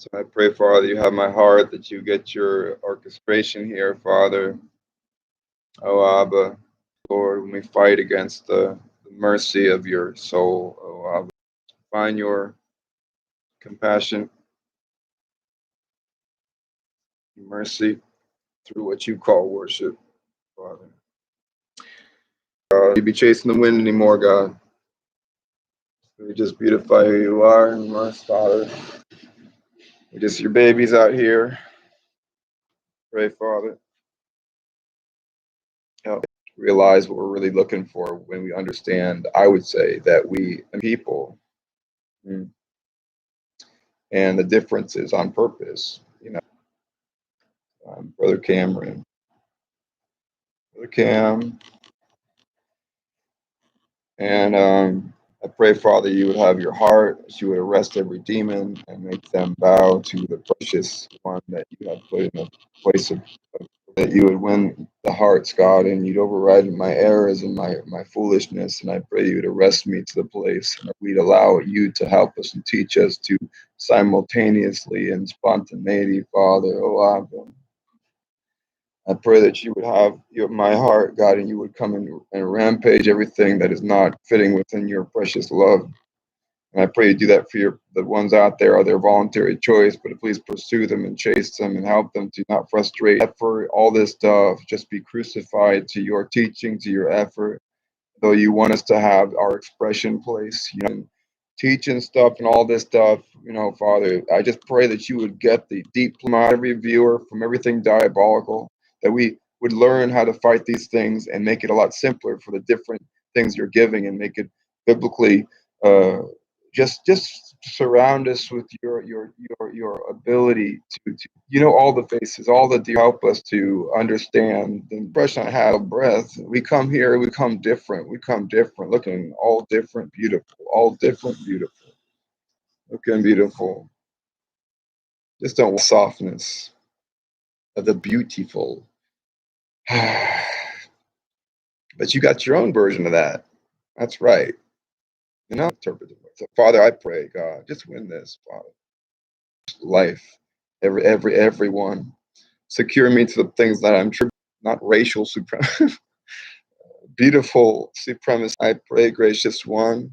So I pray, Father, you have my heart, that you get your orchestration here, Father. Oh, Abba, Lord, when we fight against the mercy of your soul, oh, Abba, find your compassion, mercy through what you call worship, Father. God, you be chasing the wind anymore, God. We just beautify who you are in us, Father. We're just your babies out here. Pray, Father. Help realize what we're really looking for when we understand, I would say, that we people and the differences on purpose. Brother Cameron, Brother Cam, and I pray, Father, you would have your heart, that you would arrest every demon and make them bow to the precious one that you have put in the place of that you would win the hearts, God, and you'd override my errors and my foolishness. And I pray you would arrest me to the place, and we'd allow you to help us and teach us to simultaneously and spontaneity, Father. Oh, Abba. I pray that you would have my heart, God, and you would come and rampage everything that is not fitting within your precious love. And I pray you do that for the ones out there, are their voluntary choice, but please pursue them and chase them and help them to not frustrate effort, all this stuff, just be crucified to your teaching, to your effort. Though you want us to have our expression place, and teaching stuff and all this stuff, Father, I just pray that you would get the deep from every viewer, from everything diabolical, that we would learn how to fight these things and make it a lot simpler for the different things you're giving, and make it biblically uh, just surround us with your ability to all the faces, all the help us to understand the impression I have of breath. We come here, we come different, looking all different, beautiful, looking beautiful. Just don't softness of the beautiful. But you got your own version of that. That's right. Interpretive. So, Father, I pray, God, just win this, Father. Life, everyone. Secure me to the things that I'm true, not racial supremacy. Beautiful supremacy. I pray, gracious one.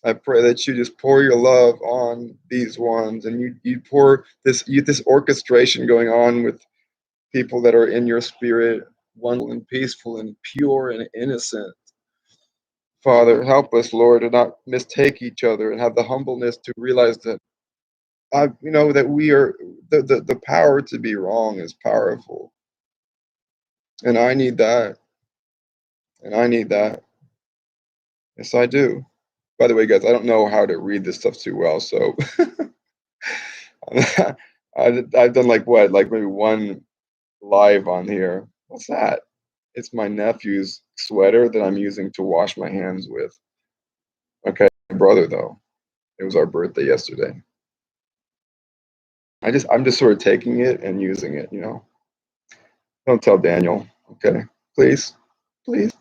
I pray that you just pour your love on these ones, and you pour this orchestration going on with people that are in your spirit, wonderful and peaceful and pure and innocent. Father, help us, Lord, to not mistake each other and have the humbleness to realize that that we are the power to be wrong is powerful. And I need that. And I need that. Yes, I do. By the way, guys, I don't know how to read this stuff too well, so I've done like maybe one live on here. What's that? It's my nephew's sweater that I'm using to wash my hands with. Okay, brother though. It was our birthday yesterday. I'm just sort of taking it and using it, Don't tell Daniel, okay? Please, please.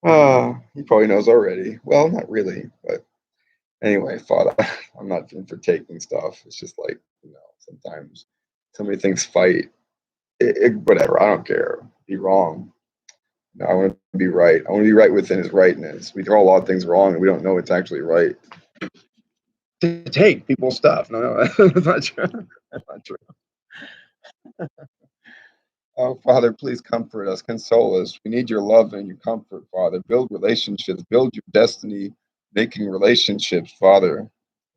He probably knows already. Well, not really, but anyway, Father, I'm not in for taking stuff. It's just like, sometimes so many things fight. Whatever, I don't care. Be wrong. No, I want to be right. I want to be right within his rightness. We throw a lot of things wrong and we don't know it's actually right. To take people's stuff. No, that's not true. That's not true. Oh, Father, please comfort us, console us. We need your love and your comfort, Father. Build relationships, build your destiny making relationships, Father.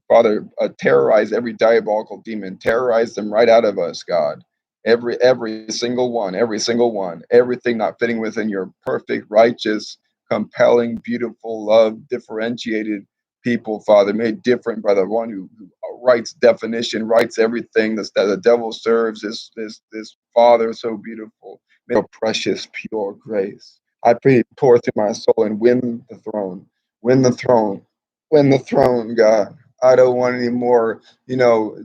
Father, terrorize every diabolical demon, terrorize them right out of us, God. Every single one, everything not fitting within your perfect, righteous, compelling, beautiful, love, differentiated people, Father, made different by the one who writes definition, writes everything that the devil serves. This Father so beautiful, may your precious, pure grace. I pray, pour through my soul and win the throne, win the throne, win the throne, God. I don't want any more,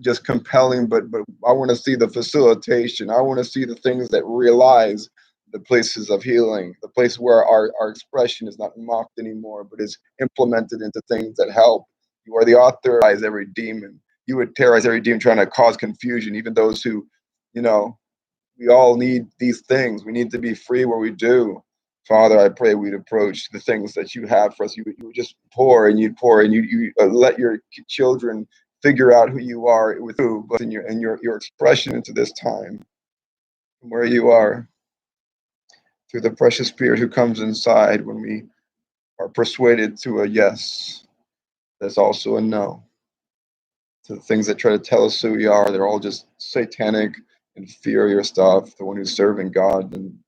just compelling, but I want to see the facilitation. I want to see the things that realize the places of healing, the place where our expression is not mocked anymore, but is implemented into things that help. You are the author of every demon. you would terrorize every demon trying to cause confusion, even those who, you know, we all need these things. We need to be free where we do. Father, I pray we'd approach the things that you have for us. You would just pour and you'd pour and you let your children figure out who you are with who, but in your expression into this time, from where you are, through the precious Spirit who comes inside when we are persuaded to a yes. There's also a no. To the things that try to tell us who we are, they're all just satanic, inferior stuff. The one who's serving God, and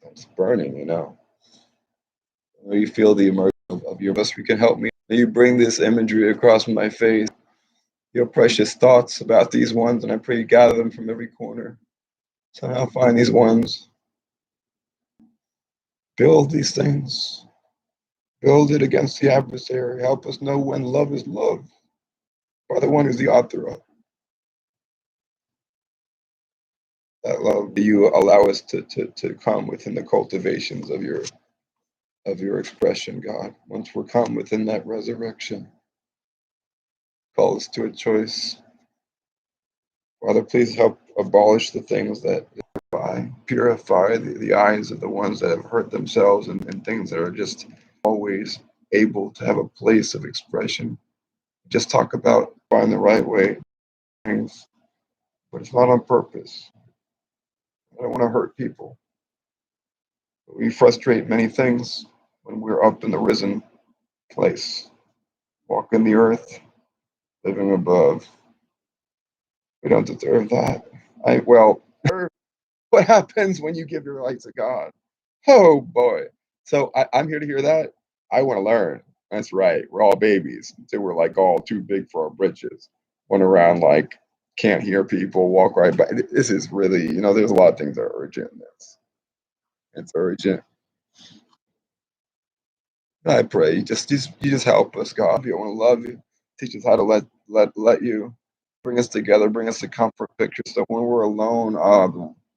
it's burning, you know. When you feel the immersion of your best, you can help me. May you bring this imagery across my face, your precious thoughts about these ones, and I pray you gather them from every corner. Somehow find these ones. Build these things. Build it against the adversary. Help us know when love is love by the one who's the author of that love. You allow us to come within the cultivations of your expression, God. Once we're come within that resurrection, call us to a choice. Father, please help abolish the things that purify the eyes of the ones that have hurt themselves and things that are just always able to have a place of expression. Just talk about find the right way, things, but it's not on purpose. I don't want to hurt people. We frustrate many things when we're up in the risen place, walking the earth, living above. We don't deserve that. What happens when you give your life to God? Oh boy. So I'm here to hear that. I want to learn. That's right. We're all babies until we're like all too big for our britches. Run around like can't hear people, walk right by. This is really, there's a lot of things that are urgent in this. It's urgent. I pray you just help us, God. We want to love you. Teach us how to let you bring us together, bring us to comfort pictures. So when we're alone,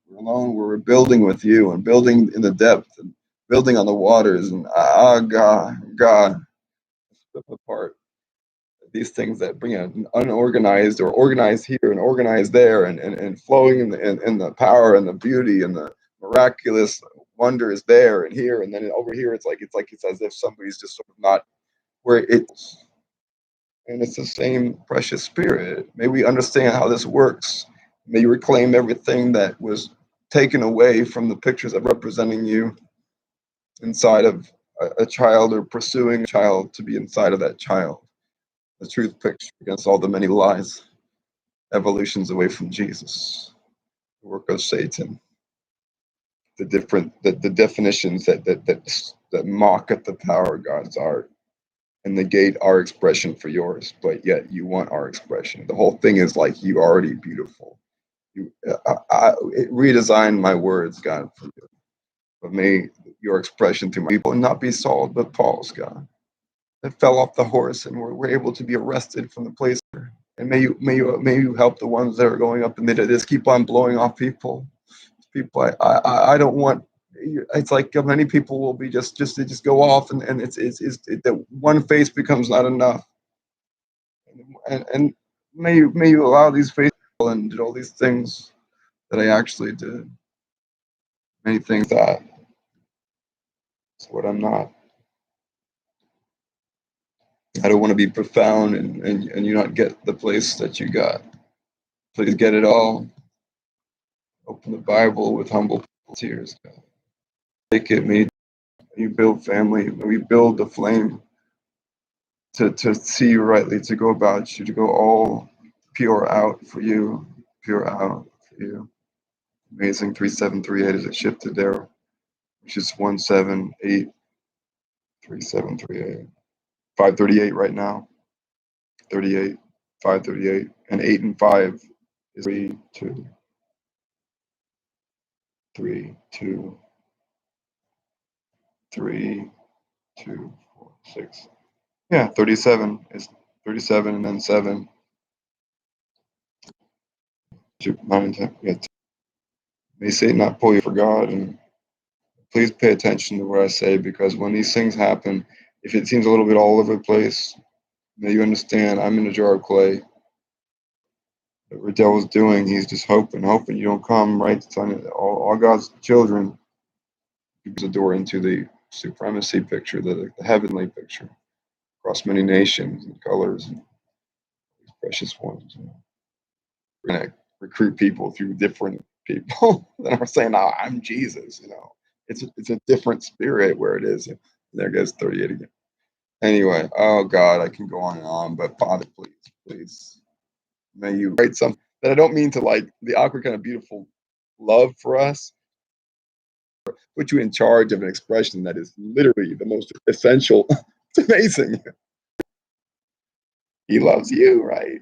we're building with you and building in the depth and building on the waters. And God, strip apart these things that bring an unorganized or organized here and organized there and flowing in the power and the beauty and the miraculous wonder is there and here, and then over here it's as if somebody's just sort of not where it's, and it's the same precious Spirit. May we understand how this works. May you reclaim everything that was taken away from the pictures of representing you inside of a child, or pursuing a child to be inside of that child. The truth picture against all the many lies, evolutions away from Jesus, the work of Satan, the definitions that mock at the power of God's art and negate our expression for yours, but yet you want our expression. The whole thing is like you already beautiful. It redesigned my words, God, for you. But may your expression through my people not be Saul, but Paul's, God, that fell off the horse and were able to be arrested from the place. And may you help the ones that are going up and they just keep on blowing off people. People, I don't want. It's like many people will be they just go off and it's that one face becomes not enough. And may you allow these faces and did all these things that I actually did. Many things that it's what I'm not. I don't want to be profound and you not get the place that you got. Please get it all. Open the Bible with humble tears, God. Take it, may you build family, may we build the flame to see you rightly, to go about you, to go all pure out for you, pure out for you. Amazing 3738 as it shifted there, which is 178 3738. 538 right now. 38, 538, and 8 and 5 is 3, 2, 3, 2, 3, 2, 4, 6. Yeah, 37 is 37 and then 7. 2, 9, 10. Yeah, may Satan not pull you for God, and please pay attention to what I say, because when these things happen, if it seems a little bit all over the place, May you understand I'm in a jar of clay. Whatever the devil's doing, he's just hoping you don't come right to time. All God's children gives a door into the supremacy picture, the heavenly picture, across many nations and colors and these precious ones. We're gonna recruit people through different people that are saying, "Oh, I'm Jesus." It's a different spirit where it is. And there goes 38 again. Anyway, oh God, I can go on and on, but Father, please, may you write something that I don't mean to like the awkward kind of beautiful love for us, put you in charge of an expression that is literally the most essential. It's amazing. He loves you, right?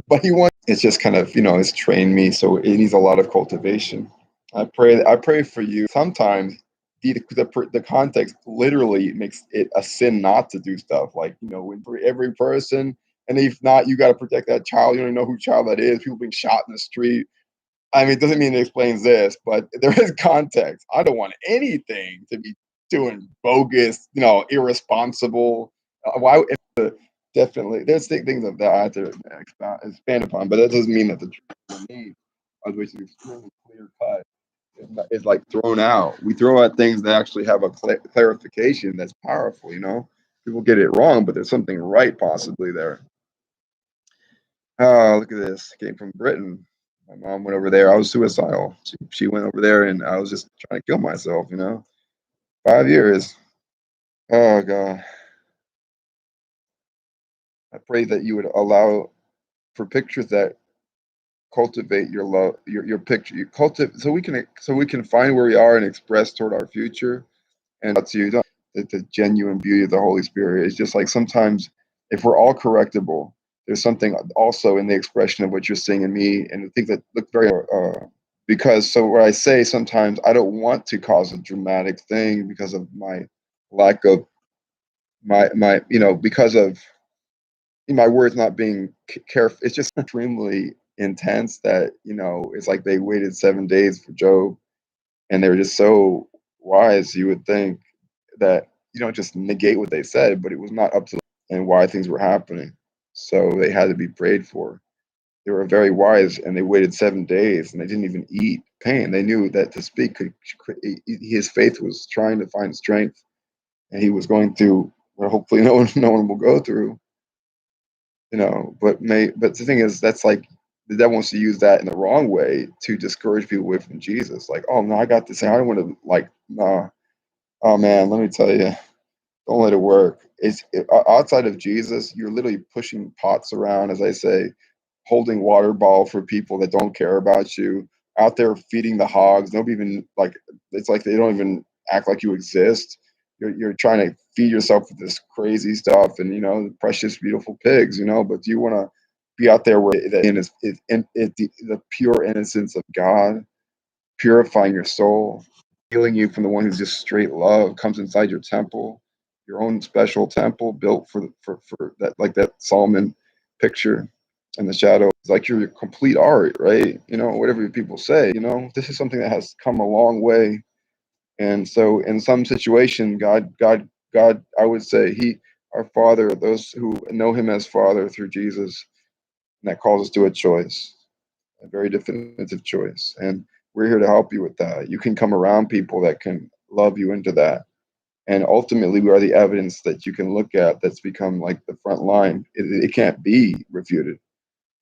But he wants. It's just kind of it's trained me, so it needs a lot of cultivation. I pray for you. Sometimes the context literally makes it a sin not to do stuff. Like when for every person, and if not, you got to protect that child. You don't know who child that is. People being shot in the street. I mean, it doesn't mean it explains this, but there is context. I don't want anything to be doing bogus, irresponsible. Why? Definitely, there's things that I have to expand upon, but that doesn't mean that the truth remains, which is extremely clear cut, is like thrown out. We throw out things that actually have a clarification that's powerful. People get it wrong, but there's something right possibly there. Oh, look at this. Came from Britain. My mom went over there. I was suicidal. She went over there, and I was just trying to kill myself. 5 years. Oh God. I pray that you would allow for pictures that cultivate your love, your picture. You cultivate so we can find where we are and express toward our future. And that's you. The genuine beauty of the Holy Spirit is just like sometimes if we're all correctable, there's something also in the expression of what you're seeing in me, and I think that look very because so what I say sometimes I don't want to cause a dramatic thing because of my lack of my because of my words not being careful. It's just extremely intense that it's like they waited 7 days for Job, and they were just so wise. You would think that just negate what they said, but it was not up to them and why things were happening. So they had to be prayed for. They were very wise, and they waited 7 days, and they didn't even eat pain. They knew that to speak his faith was trying to find strength, and he was going through what hopefully no one will go through. But the thing is, that's like the devil wants to use that in the wrong way to discourage people away from Jesus. Like, oh no, I got this thing. I don't want to like, nah. Oh man, let me tell you, don't let it work. Outside of Jesus, you're literally pushing pots around, as I say, holding water ball for people that don't care about you, out there feeding the hogs. Nobody even like it's like they don't even act like you exist. You're trying to feed yourself with this crazy stuff and precious beautiful pigs, but do you want to be out there where the pure innocence of God purifying your soul, healing you from the one who's just straight love comes inside your temple, your own special temple built for that, like that Solomon picture in the shadow. It's like your complete art, right? Whatever people say, this is something that has come a long way. And so in some situation, God, I would say our Father, those who know him as Father through Jesus, and that calls us to a choice, a very definitive choice. And we're here to help you with that. You can come around people that can love you into that. And ultimately, we are the evidence that you can look at that's become like the front line. It can't be refuted.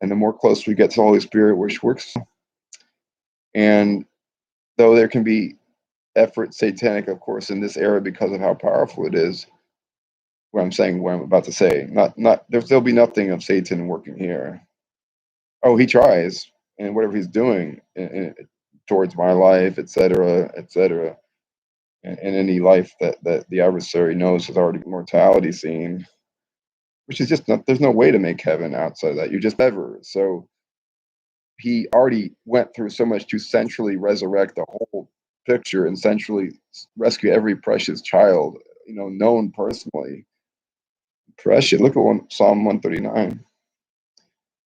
And the more close we get to the Holy Spirit, which works, and though there can be effort satanic, of course, in this era because of how powerful it is, what I'm about to say, not there'll be nothing of Satan working here. Oh, he tries, and whatever he's doing towards my life, etc., etc., and any life that the adversary knows has already mortality seen, which is just not. There's no way to make heaven outside of that. You're just ever. So he already went through so much to centrally resurrect the whole picture and centrally rescue every precious child, known personally. Precious. Look at Psalm 139.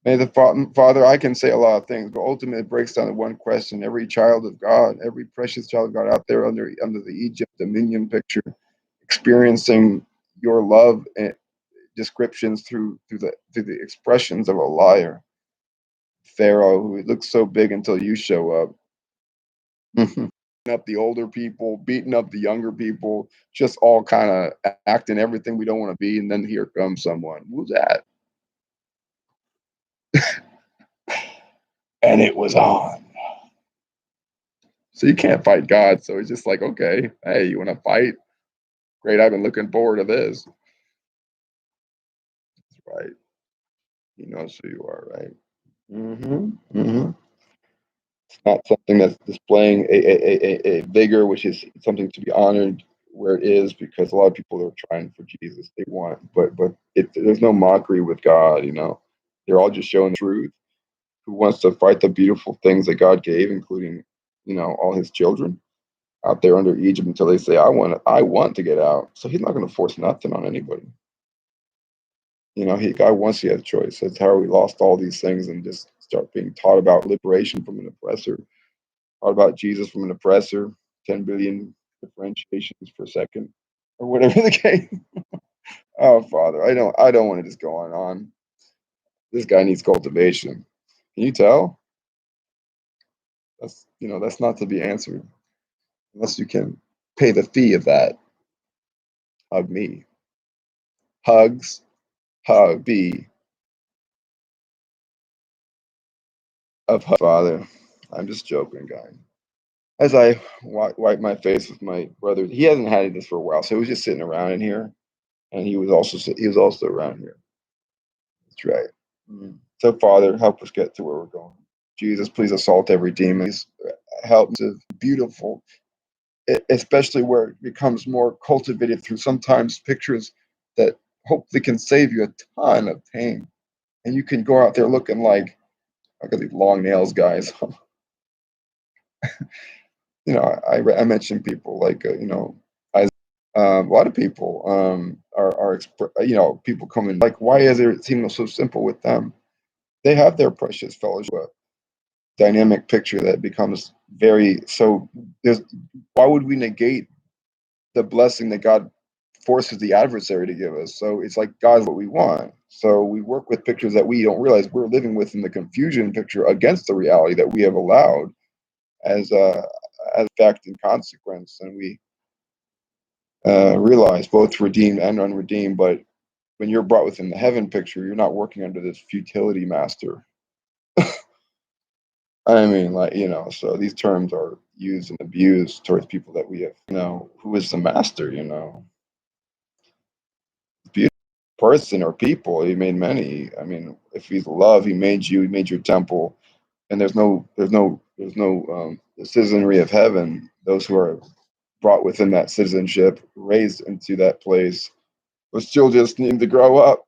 May the Father, I can say a lot of things, but ultimately it breaks down to one question. Every child of God, every precious child of God out there under the Egypt dominion picture, experiencing your love descriptions through the expressions of a liar. Pharaoh, who looks so big until you show up. Up the older people, beating up the younger people, just all kind of acting everything we don't want to be. And then here comes someone. Who's that? And it was on. So you can't fight God. So he's just like, okay, hey, you want to fight? Great. I've been looking forward to this. That's right. He knows who you are, right? It's not something that's displaying a vigor, which is something to be honored where it is, because a lot of people are trying for Jesus. They want, but there's no mockery with God. They're all just showing the truth. Who wants to fight the beautiful things that God gave, including, all His children out there under Egypt until they say, I want to get out. So He's not going to force nothing on anybody. God wants you to have choice. That's how we lost all these things and just start being taught about liberation from an oppressor. Taught about Jesus from an oppressor, 10 billion differentiations per second, or whatever the case. Oh, Father, I don't want to just go on. This guy needs cultivation. Can you tell? That's not to be answered unless you can pay the fee of that. Hug me. Hugs, hug be of hug. Father. I'm just joking, guy. As I wipe my face with my brother, he hasn't had this for a while, so he was just sitting around in here, and he was also around here. That's right. So, Father, help us get to where we're going. Jesus, please assault every demon. Please help us beautiful, especially where it becomes more cultivated through sometimes pictures that hopefully can save you a ton of pain. And you can go out there looking like, I got these long nails, guys. I mentioned people like, a lot of people people coming like, why is it seem so simple with them? They have their precious fellowship. Dynamic picture that becomes very so. Why would we negate the blessing that God forces the adversary to give us? So it's like God's what we want. So we work with pictures that we don't realize we're living within the confusion picture against the reality that we have allowed as fact and consequence, and we realize both redeemed and unredeemed. But when you're brought within the heaven picture, you're not working under this futility master. I mean, so these terms are used and abused towards people that we have, who is the master, beautiful person or people. He made many. I mean, if he's love, he made you, he made your temple, and there's no the citizenry of heaven. Those who are brought within that citizenship, raised into that place, but still just need to grow up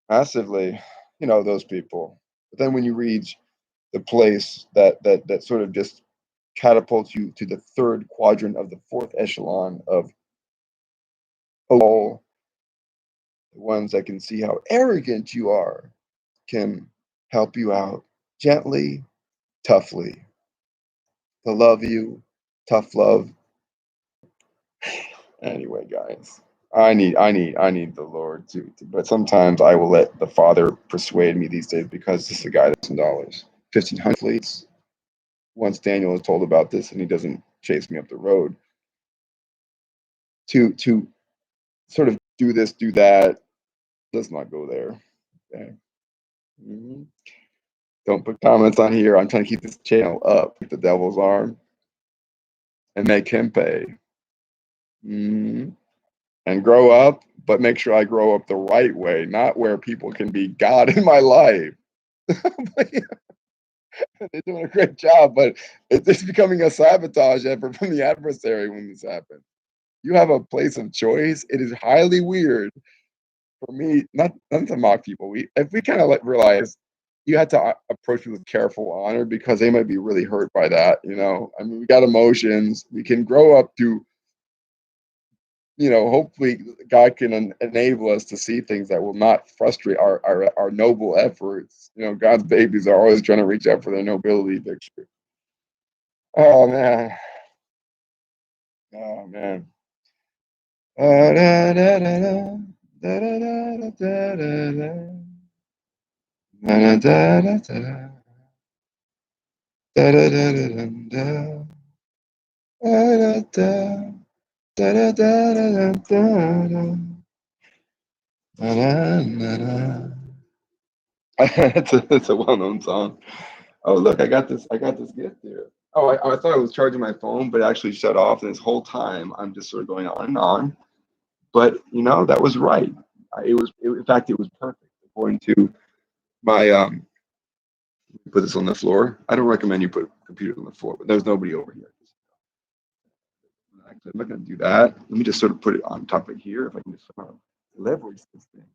massively. Those people. But then when you reach the place that sort of just catapults you to the third quadrant of the fourth echelon of all the ones that can see how arrogant you are, can help you out gently, toughly, to love you, tough love. Anyway, guys, I need the Lord but sometimes I will let the Father persuade me these days, because this is a guy that's $1,000, 1,500 fleets. Once Daniel is told about this and he doesn't chase me up the road to sort of do this, do that. Let's not go there. Okay. Don't put comments on here. I'm trying to keep this channel up, the devil's arm, and make him pay. And grow up, but make sure I grow up the right way, not where people can be God in my life. They're doing a great job, but it's becoming a sabotage effort from the adversary when this happens. You have a place of choice. It is highly weird for me, not to mock people. If we kind of realize you have to approach people with careful honor, because they might be really hurt by that. I mean, we got emotions. We can grow up to, hopefully God can enable us to see things that will not frustrate our noble efforts. God's babies are always trying to reach out for their nobility picture. Oh man. Oh man. Da, da, da, da, da. Da da da da da da da. Da da da da da. Da da da da da da. Da da da da da da da da. It's a well-known song. Oh, look, I got this. I got this gift here. Oh, I thought I was charging my phone, but it actually shut off. And this whole time, I'm just sort of going on and on. But that was right. In fact, it was perfect according to my. Put this on the floor. I don't recommend you put computers on the floor, but there's nobody over here. Actually, I'm not going to do that. Let me just sort of put it on top of here. If I can just sort of leverage this thing.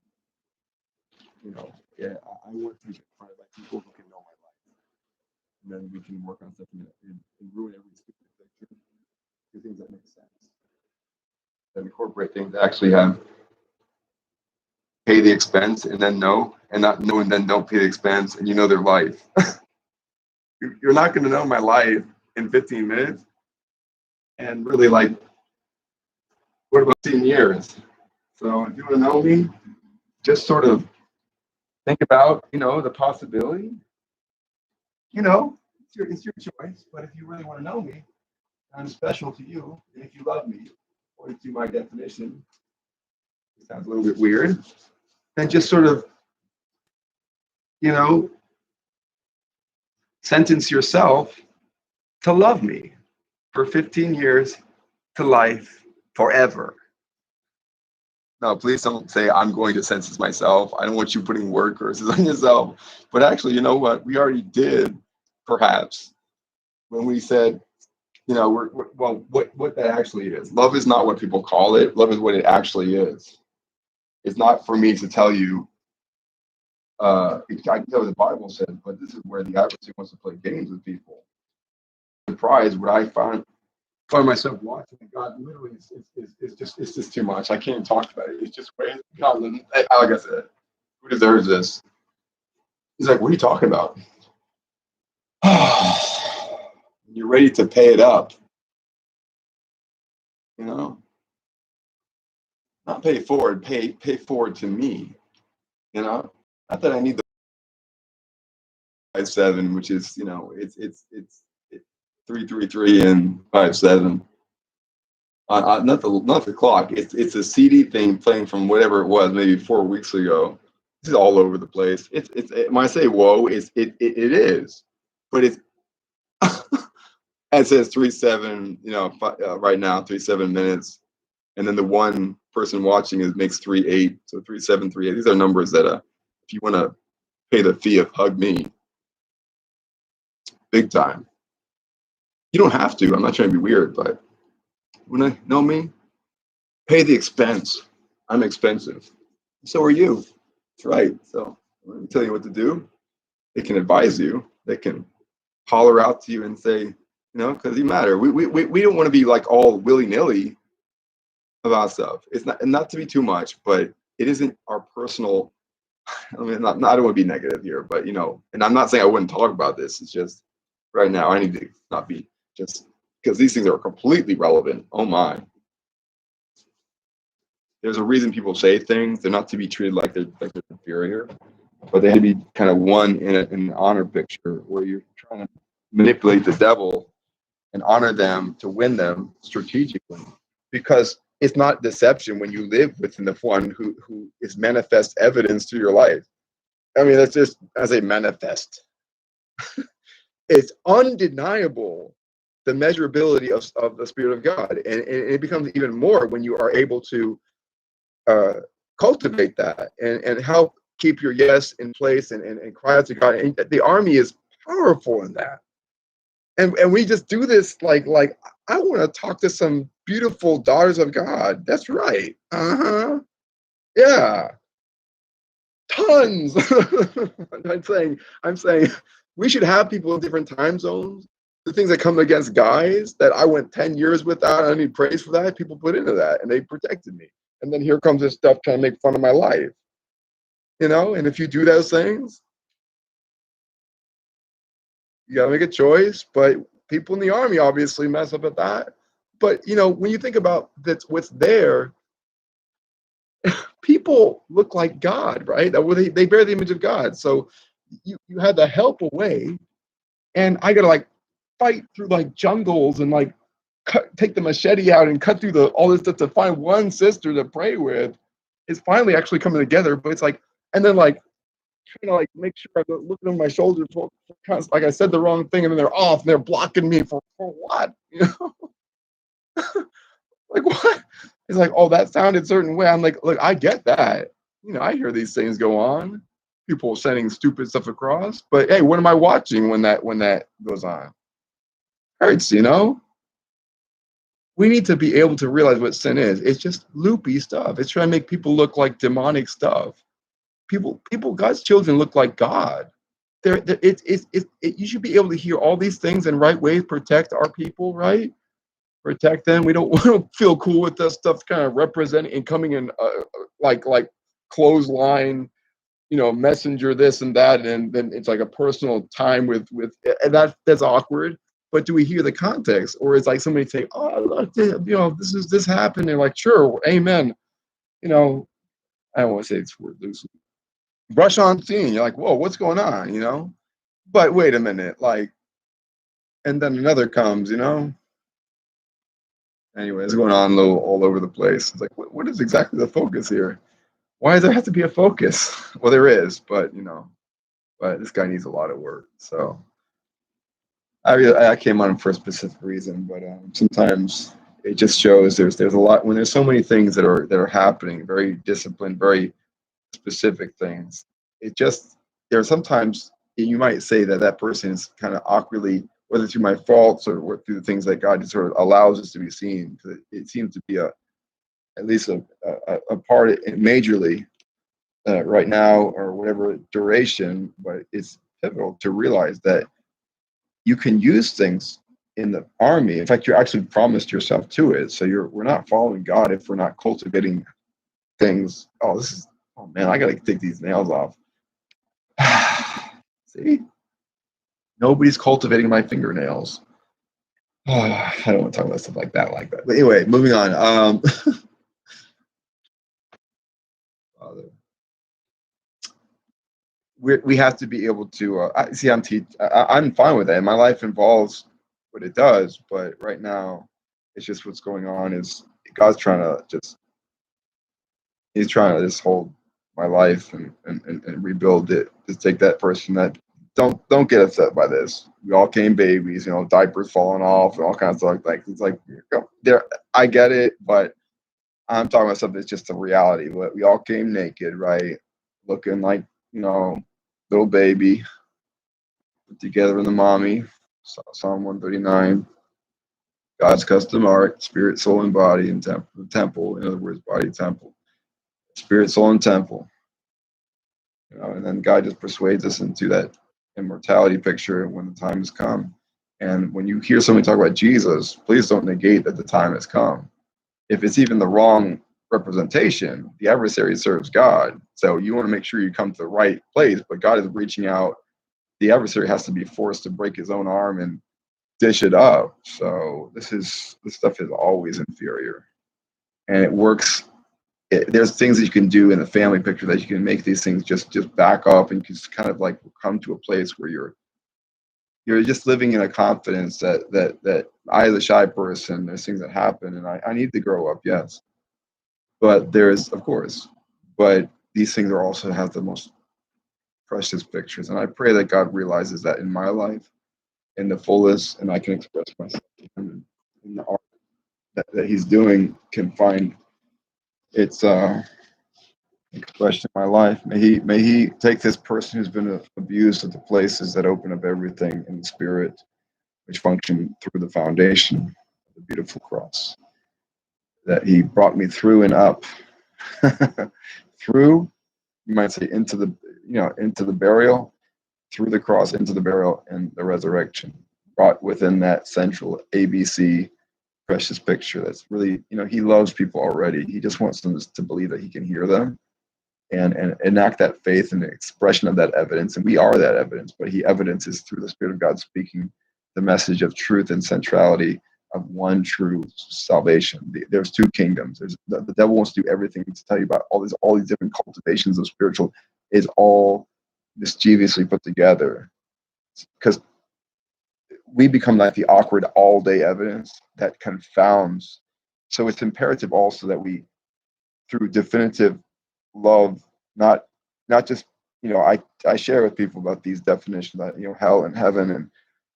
Yeah, I want to be surrounded by people who can know my life. And then we can work on stuff and ruin every stupid picture. Do things that make sense. That incorporate things that actually have pay the expense and then know, and not know and then don't pay the expense, and their life. You're not going to know my life in 15 minutes. And really, like, what about 10 years? So if you want to know me, just sort of think about, the possibility. It's your choice. But if you really want to know me, I'm special to you. And if you love me, according to my definition, it sounds a little bit weird, then just sort of, sentence yourself to love me for 15 years to life forever. No, please don't say I'm going to sentence myself. I don't want you putting word curses on yourself. But actually, you know what? We already did, perhaps, when we said, what that actually is. Love is not what people call it. Love is what it actually is. It's not for me to tell you. I can tell what the Bible says, but this is where the adversary wants to play games with people. Surprised what I find myself watching. God, literally, it's just too much. I can't talk about it. It's just crazy. God, like I said, who deserves this? He's like, what are you talking about? You're ready to pay it up. Not pay forward, pay forward to me. Not that I need the 5-7, which is it's 3-3-3 and 5-7. Not the clock. It's a CD thing playing from whatever it was, maybe 4 weeks ago. This is all over the place. It's when I say whoa, it is, but it's it says 3-7. Right now 3-7 minutes, and then the one person watching makes 3-8. So 3-7, 3-8. These are numbers that if you want to pay the fee of hug me, big time. You don't have to. I'm not trying to be weird, but when I know me, pay the expense. I'm expensive. So are you. That's right. So let me tell you what to do. They can advise you. They can holler out to you and say, because you matter. We don't want to be like all willy-nilly about stuff. It's not to be too much, but it isn't our personal. I mean, I don't want to be negative here, but and I'm not saying I wouldn't talk about this. It's just right now I need to not be just because these things are completely relevant. Oh my. There's a reason people say things. They're not to be treated like they're inferior, but they have to be kind of one in an honor picture where you're trying to manipulate the devil and honor them to win them strategically. Because it's not deception when you live within the one who is manifest evidence to your life. I mean, that's just as a manifest. It's undeniable the measurability of the Spirit of God. And it becomes even more when you are able to cultivate that and help keep your yes in place and cry out to God. And the army is powerful in that. And we just do this like I want to talk to some beautiful daughters of God. That's right. Yeah. Tons. I'm saying we should have people in different time zones. The things that come against guys that I went 10 years without, I need praise for that. People put into that and they protected me. And then here comes this stuff trying to make fun of my life. And if you do those things, you gotta make a choice. But people in the army obviously mess up at that. But when you think about that's what's there, people people look like God, right? They bear the image of God. So you had the help away, and I gotta like fight through like jungles and like take the machete out and cut through all this stuff to find one sister to pray with. It's finally actually coming together, but it's like, and then like trying to like make sure I'm looking over my shoulders, like I said the wrong thing, and then they're off and they're blocking me for what? You know, like what? It's like, oh, that sounded a certain way. I'm like, look, I get that. You know, I hear these things go on. People sending stupid stuff across, but hey, what am I watching when that goes on? Hurts, you know. We need to be able to realize what sin is. It's just loopy stuff. It's trying to make people look like demonic stuff. God's children look like God. You should be able to hear all these things in right ways, protect our people, right? Protect them. We don't feel cool with this stuff kind of representing and coming in like clothesline, you know, messenger this and that, and then it's like a personal time with and that's awkward. But do we hear the context, or is like somebody saying, "Oh, look, you know, this happened," and like, sure, amen. You know, I don't want to say it's word loosely. Brush on scene. You're like, whoa, what's going on? You know, but wait a minute, like, and then another comes. You know, anyway, it's going on a little all over the place. It's like, what is exactly the focus here? Why does there have to be a focus? Well, there is, but you know, but this guy needs a lot of work. So I came on for a specific reason, but sometimes it just shows there's a lot when there's so many things that are happening, very disciplined, very specific things. It just there are sometimes you might say that person is kind of awkwardly, whether through my faults or through the things that God just sort of allows us to be seen. Because it seems to be at least a part majorly right now or whatever duration, but it's pivotal to realize that you can use things in the army. In fact, you're actually promised yourself to it. So we're not following God if we're not cultivating things. Oh man, I gotta take these nails off. See? Nobody's cultivating my fingernails. I don't want to talk about stuff like that. But anyway, moving on. We have to be able to see. I'm fine with that. My life involves what it does, but right now, it's just what's going on. Is God's trying to He's trying to just hold my life and rebuild it. Just take that person that don't get upset by this. We all came babies, you know, diapers falling off and all kinds of stuff. Like it's like there. I get it, but I'm talking about something that's just a reality. But we all came naked, right? Looking like, you know, little baby put together in the mommy. Psalm 139. God's custom art, spirit, soul, and body, and temple. In other words, body, temple, spirit, soul, and temple. You know, and then God just persuades us into that immortality picture when the time has come. And when you hear somebody talk about Jesus, please don't negate that the time has come. If it's even the wrong representation, the adversary serves God. So you want to make sure you come to the right place, but God is reaching out. The adversary has to be forced to break his own arm and dish it up. So this stuff is always inferior. And it works. There's things that you can do in the family picture that you can make these things just back up, and you can kind of like come to a place where you're just living in a confidence that I, as a shy person, there's things that happen, and I need to grow up, yes. But there's, of course, but these things are also have the most precious pictures, and I pray that God realizes that in my life, in the fullest, and I can express myself to Him in the art that He's doing can find its expression in my life. May he take this person who's been abused at the places that open up everything in the spirit, which function through the foundation of the beautiful cross. That He brought me through and up, through, you might say, into the burial, through the cross, into the burial, and the resurrection. Brought within that central ABC precious picture. That's really, He loves people already. He just wants them to believe that He can hear them. And enact that faith and the expression of that evidence. And we are that evidence, but He evidences through the Spirit of God speaking the message of truth and centrality of one true salvation. There's two kingdoms. There's the devil wants to do everything to tell you about all these different cultivations of spiritual is all mischievously put together because we become like the awkward all day evidence that confounds. So it's imperative also that we, through definitive love, not just I share with people about these definitions that hell and heaven, and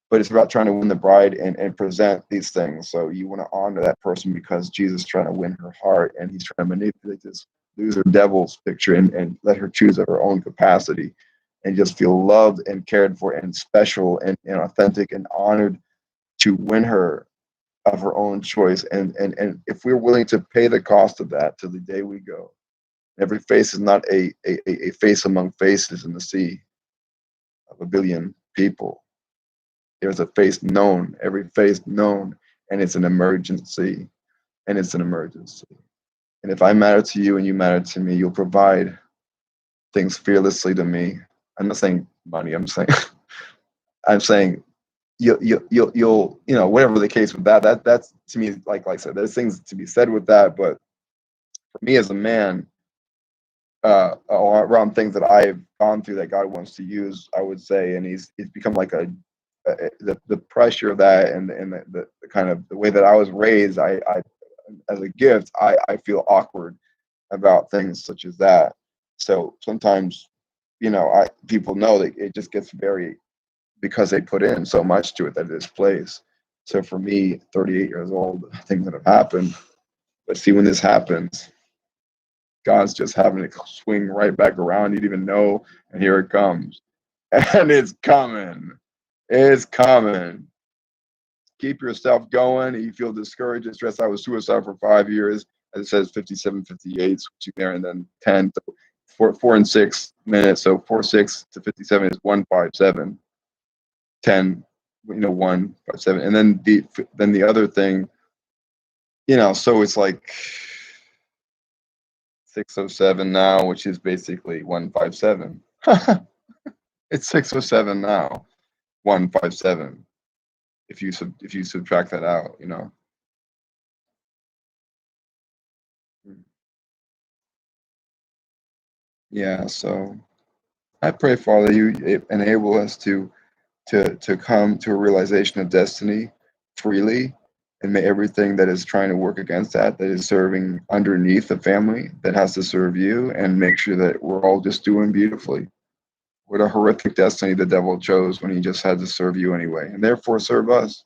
but it's about trying to win the bride and present these things. So you want to honor that person because Jesus is trying to win her heart, and he's trying to manipulate this loser devil's picture and let her choose at her own capacity and just feel loved and cared for and special and authentic and honored to win her of her own choice. And if we're willing to pay the cost of that till the day we go, every face is not a face among faces in the sea of a billion people. There's a face known, every face known, and it's an emergency. And it's an emergency. And if I matter to you and you matter to me, you'll provide things fearlessly to me. I'm not saying money. I'm saying I'm saying you'll whatever the case with that's to me like I said, there's things to be said with that. But for me as a man, around things that I've gone through that God wants to use, I would say, and he's become like the pressure of that and the kind of the way that I was raised, I as a gift, I feel awkward about things such as that. So sometimes, people know that it just gets very, because they put in so much to it that it displays. So for me, 38 years old, things that have happened. But see, when this happens, God's just having it swing right back around. You don't even know, and here it comes. And it's coming. It's coming. Keep yourself going. You feel discouraged and stressed. I was suicidal for 5 years. As it says, 57, 58, switching there, and then 10. So 4 and 6 minutes. So 4, 6 to 57 is 157. 10, 157. And then the other thing, so it's like 607 now, which is basically 157. It's 607 now, 157. If you subtract that out, Yeah. So I pray, Father, you enable us to come to a realization of destiny freely, and may everything that is trying to work against that is serving underneath the family that has to serve you, and make sure that we're all just doing beautifully. What a horrific destiny the devil chose when he just had to serve you anyway, and therefore serve us.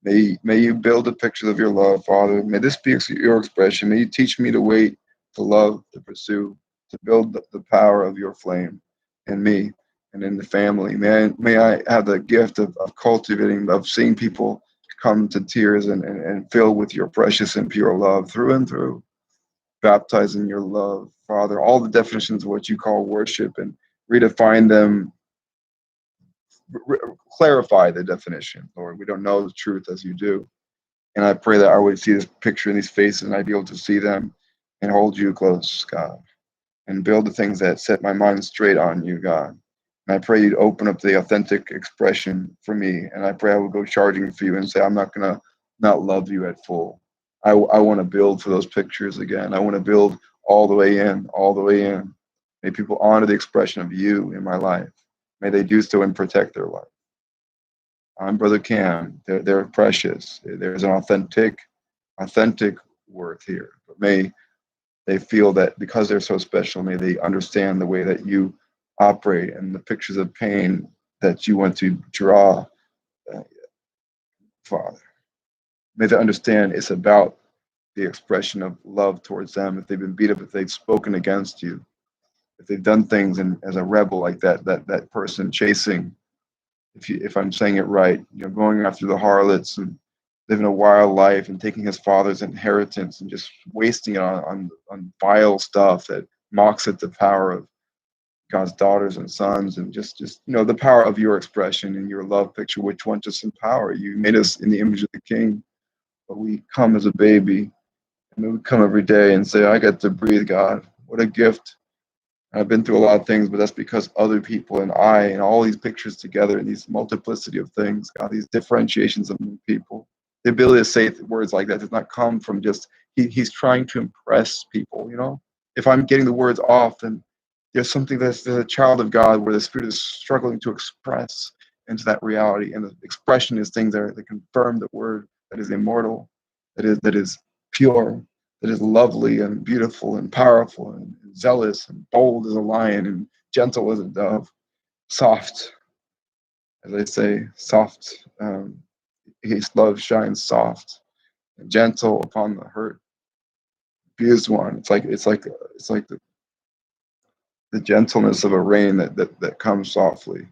May you build the pictures of your love, Father. May this be your expression. May you teach me to wait, to love, to pursue, to build the power of your flame in me and in the family. May I have the gift of cultivating, of seeing people come to tears and fill with your precious and pure love through and through. Baptizing your love, Father, all the definitions of what you call worship, and redefine them, clarify the definition, Lord. We don't know the truth as you do. And I pray that I would see this picture in these faces and I'd be able to see them and hold you close, God, and build the things that set my mind straight on you, God. And I pray you'd open up the authentic expression for me. And I pray I would go charging for you and say, I'm not going to not love you at full. I want to build for those pictures again. I want to build all the way in, all the way in. May people honor the expression of you in my life. May they do so and protect their life. I'm Brother Cam. They're precious. There's an authentic worth here. But may they feel that because they're so special, may they understand the way that you operate and the pictures of pain that you want to draw, Father. May they understand it's about the expression of love towards them. If they've been beat up, if they've spoken against you, if they've done things as a rebel like that person chasing, if I'm saying it right, going after the harlots and living a wild life and taking his father's inheritance and just wasting it on vile stuff that mocks at the power of God's daughters and sons, and just the power of your expression and your love picture, which wants us in power. You made us in the image of the King, but we come as a baby, and we come every day and say, I get to breathe, God. What a gift. I've been through a lot of things, but that's because other people and I and all these pictures together and these multiplicity of things, God, these differentiations of people. The ability to say words like that does not come from just he's trying to impress people. If I'm getting the words off, then there's something that's a child of God where the Spirit is struggling to express into that reality, and the expression is things that confirm the word that is immortal, that is pure, that is lovely and beautiful and powerful and zealous and bold as a lion and gentle as a dove, soft, as I say, soft. His love shines soft and gentle upon the hurt, abused one. It's like the gentleness of a rain that comes softly.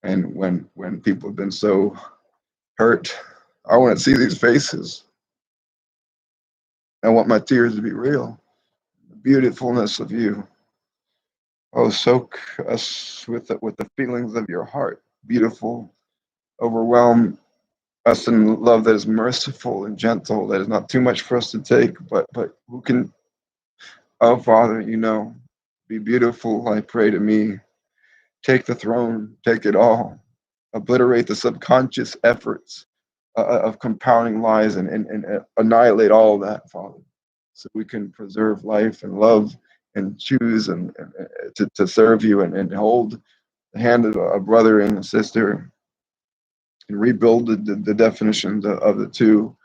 And when people have been so hurt, I want to see these faces. I want my tears to be real. The beautifulness of you. Oh, soak us with the feelings of your heart. Beautiful. Overwhelm us in love that is merciful and gentle, that is not too much for us to take, but who can, oh Father, be beautiful, I pray to me. Take the throne, take it all. Obliterate the subconscious efforts of compounding lies and annihilate all of that, Father, so we can preserve life and love and choose and to serve you and hold the hand of a brother and a sister and rebuild the definitions of the two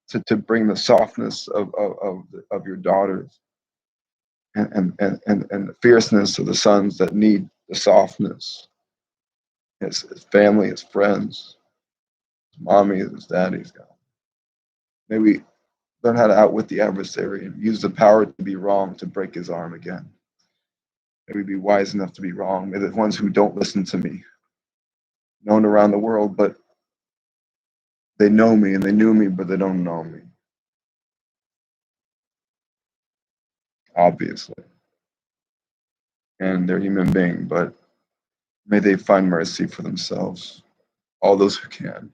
to bring the softness of your daughters and the fierceness of the sons that need the softness. His family, his friends, his mommy, his daddies, God. May we learn how to outwit the adversary and use the power to be wrong to break his arm again. May we be wise enough to be wrong. May the ones who don't listen to me, known around the world, but they know me and they knew me, but they don't know me, obviously. And they're human being, but may they find mercy for themselves, all those who can.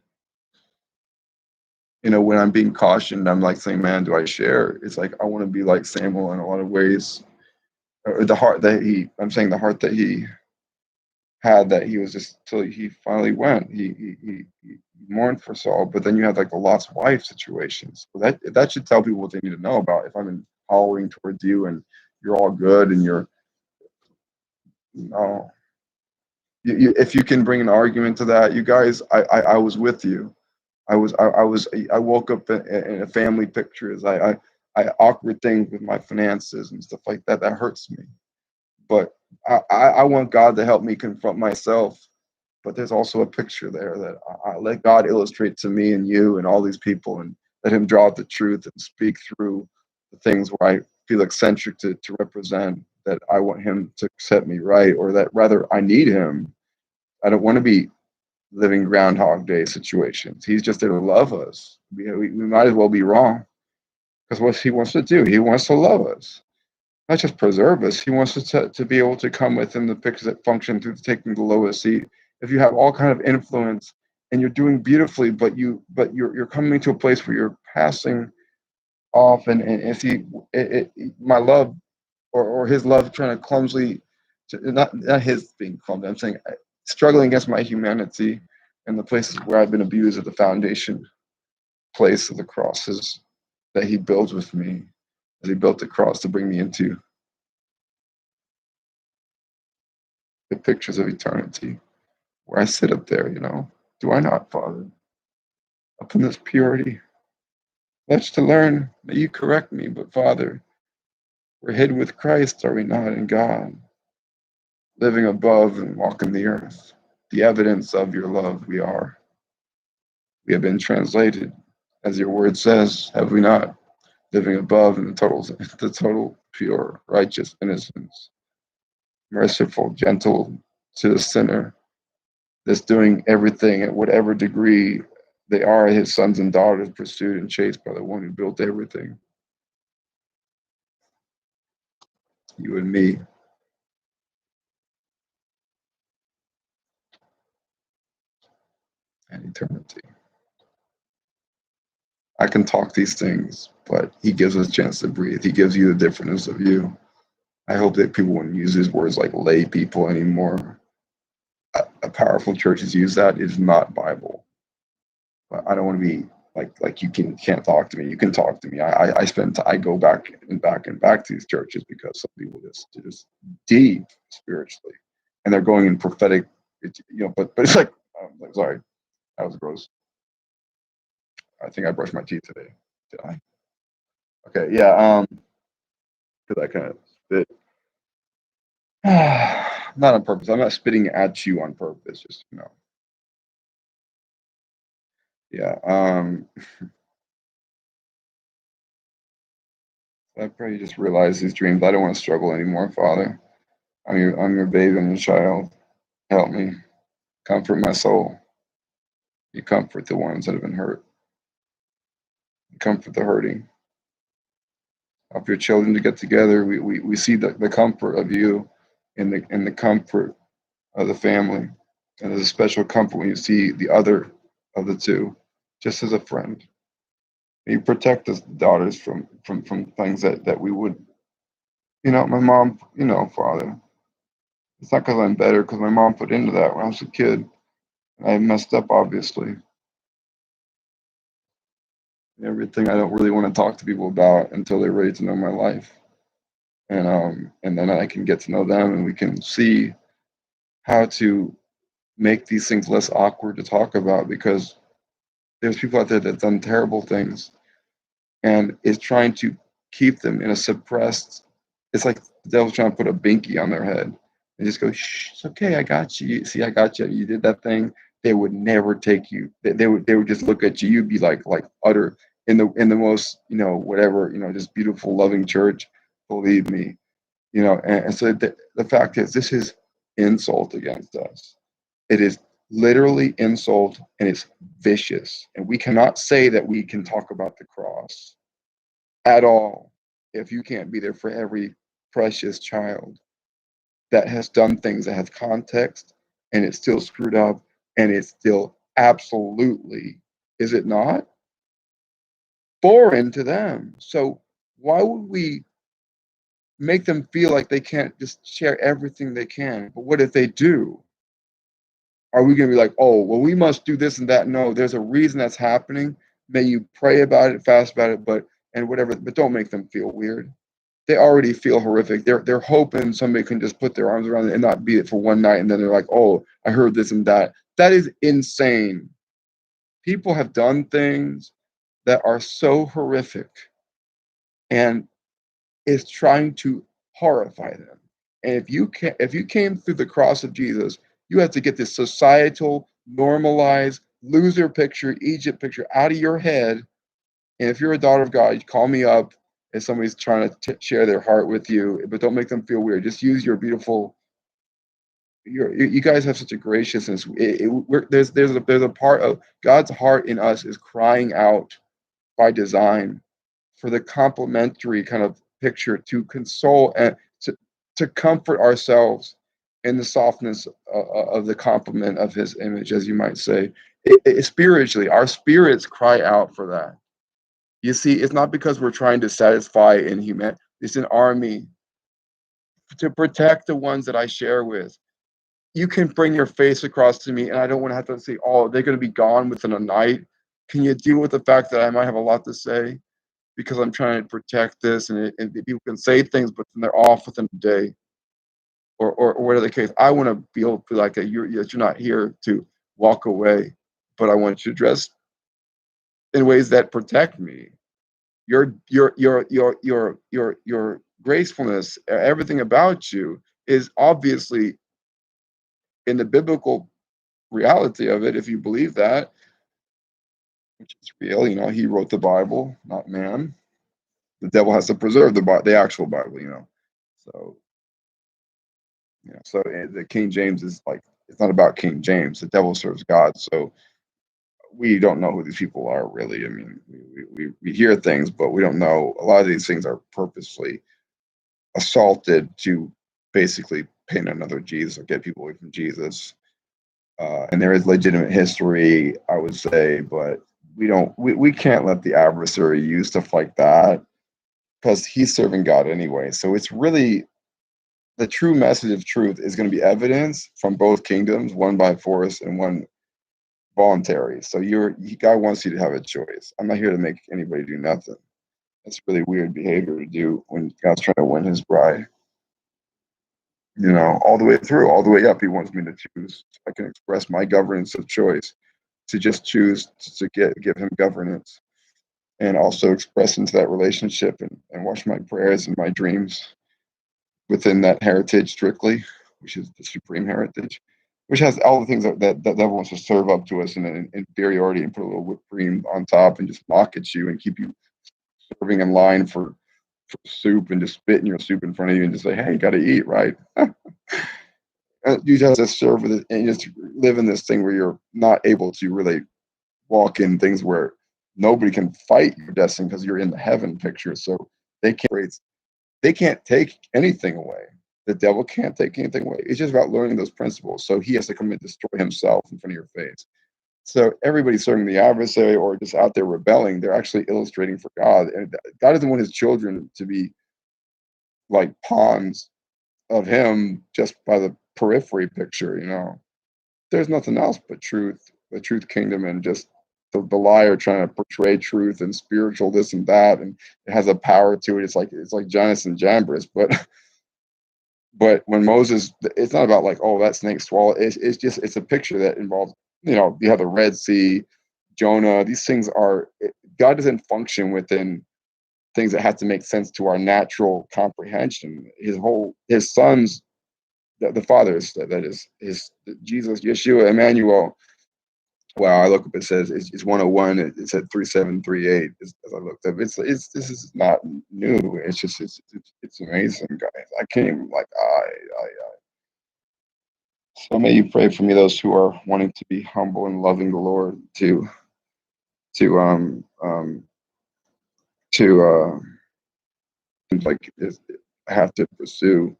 When I'm being cautioned, I'm like saying, man, do I share? It's like I want to be like Samuel in a lot of ways. Or the heart that I'm saying the heart that he had, that he was just till he finally went. He mourned for Saul, but then you have like the lost wife situations. So that should tell people what they need to know about. If I'm following towards you and you're all good and you're no, if you can bring an argument to that, you guys, I was with you. I woke up in a family pictures. I awkward things with my finances and stuff like that. That hurts me. But I want God to help me confront myself. But there's also a picture there that I let God illustrate to me and you and all these people, and let him draw out the truth and speak through the things where I feel eccentric to represent, that I want him to set me right, or that rather I need him. I don't want to be living Groundhog Day situations. He's just there to love us. We might as well be wrong, because what he wants to do, he wants to love us, not just preserve us. He wants us to be able to come within the pictures that function through taking the lowest seat. If you have all kind of influence and you're doing beautifully, but you're coming to a place where you're passing off, and if my love or his love trying to clumsily, not his being clumsy, I'm saying struggling against my humanity and the places where I've been abused at the foundation place of the crosses that he builds with me, as he built the cross to bring me into the pictures of eternity, where I sit up there, do I not, Father, up in this purity? Much to learn, may you correct me, but Father, we're hid with Christ, are we not, in God, living above and walking the earth. The evidence of your love we are. We have been translated, as your word says, have we not? Living above in the total pure, righteous innocence, merciful, gentle to the sinner, that's doing everything at whatever degree they are his sons and daughters, pursued and chased by the one who built everything. You and me. And eternity. I can talk these things, but he gives us a chance to breathe. He gives you the difference of you. I hope that people wouldn't use these words like lay people anymore. A powerful church has used that. It is not Bible. But I don't want to be like you can't talk to me. You can talk to me. I go back and back and back to these churches because some people just deep spiritually, and they're going in prophetic, But it's like sorry, that was gross. I think I brushed my teeth today. Did I? Okay, yeah. Because I kind of spit. Not on purpose. I'm not spitting at you on purpose. Just yeah. I pray you just realize these dreams. I don't want to struggle anymore, Father. I'm your baby. I'm your child. Help me. Comfort my soul. You comfort the ones that have been hurt. You comfort the hurting. Help your children to get together. We see the comfort of you in the comfort of the family. And there's a special comfort when you see the other of the two, just as a friend. You protect us daughters from things that we would, my mom, Father. It's not because I'm better, because my mom put into that when I was a kid. I messed up, obviously. Everything I don't really want to talk to people about until they're ready to know my life. And then I can get to know them, and we can see how to make these things less awkward to talk about, because there's people out there that have done terrible things and is trying to keep them in a suppressed. It's like the devil's trying to put a binky on their head and just go, shh, it's okay, I got you. See, I got you. You did that thing. They would never take you. They would just look at you. You'd be like utter in the most whatever just beautiful loving church. Believe me, and so the fact is, this is insult against us. It is literally insult, and it's vicious. And we cannot say that we can talk about the cross at all if you can't be there for every precious child that has done things that have context, and it's still screwed up, and it's still absolutely, is it not, foreign to them. So why would we make them feel like they can't just share everything they can? But what if they do? Are we going to be like, oh, well, we must do this and that? No, there's a reason that's happening. May you pray about it, fast about it, and whatever, but don't make them feel weird. They already feel horrific. They're hoping somebody can just put their arms around it and not beat it for one night, and then they're like, oh, I heard this and that. That is insane. People have done things that are so horrific, and it's trying to horrify them. And if you came through the cross of Jesus, you have to get this societal, normalized loser picture, Egypt picture out of your head. And if you're a daughter of God, you call me up if somebody's trying to share their heart with you, but don't make them feel weird. Just use your beautiful. You guys have such a graciousness. There's a part of God's heart in us is crying out by design for the complementary kind of picture to console and to comfort ourselves in the softness of the complement of his image, as you might say. Spiritually, our spirits cry out for that. You see, it's not because we're trying to satisfy in humanity. It's an army to protect the ones that I share with. You can bring your face across to me, and I don't want to have to say, oh, they're going to be gone within a night. Can you deal with the fact that I might have a lot to say? Because I'm trying to protect this, and people can say things, but then they're off within a day, or whatever the case. I want to be able to feel like you're not here to walk away, but I want you to dress in ways that protect me. Your gracefulness, everything about you is obviously in the biblical reality of it, if you believe that, which is real. He wrote the Bible, not man. The devil has to preserve the actual Bible. So the King James is like, it's not about King James. The devil serves God. So we don't know who these people are really. I mean, we hear things, but we don't know. A lot of these things are purposefully assaulted to basically paint another Jesus or get people away from Jesus. And there is legitimate history, I would say, but we can't let the adversary use stuff like that, because he's serving God anyway. So it's really, the true message of truth is going to be evidence from both kingdoms, one by force and one voluntary. So God wants you to have a choice. I'm not here to make anybody do nothing. That's really weird behavior to do when God's trying to win his bride. All the way through, all the way up, he wants me to choose. I can express my governance of choice, to just choose to give him governance, and also express into that relationship, and watch my prayers and my dreams within that heritage strictly, which is the supreme heritage, which has all the things that devil wants to serve up to us in inferiority, and put a little whipped cream on top and just mock at you and keep you serving in line for soup, and just spit in your soup in front of you and just say, hey, you got to eat, right? You just have to serve with it, and you just live in this thing where you're not able to really walk in things where nobody can fight your destiny, because you're in the heaven picture. So they can't take anything away. The devil can't take anything away. It's just about learning those principles. So he has to come and destroy himself in front of your face. So everybody serving the adversary or just out there rebelling, they're actually illustrating for God. And God doesn't want his children to be like pawns of him just by the periphery picture. There's nothing else but truth, the truth kingdom, and just the liar trying to portray truth and spiritual this and that, and it has a power to it. It's like Janus and Jambres, but when Moses, it's not about like, oh, that snake swallowed. It's a picture that involves, you have the Red Sea, Jonah. These things God doesn't function within things that have to make sense to our natural comprehension. His sons, the fathers, that is his Jesus, Yeshua, Emmanuel. Wow, I look up. It says it's 101. It said 3738. As I looked up, this is not new. It's just it's amazing, guys. I can't even like I. So may you pray for me, those who are wanting to be humble and loving the Lord, to to like I have to pursue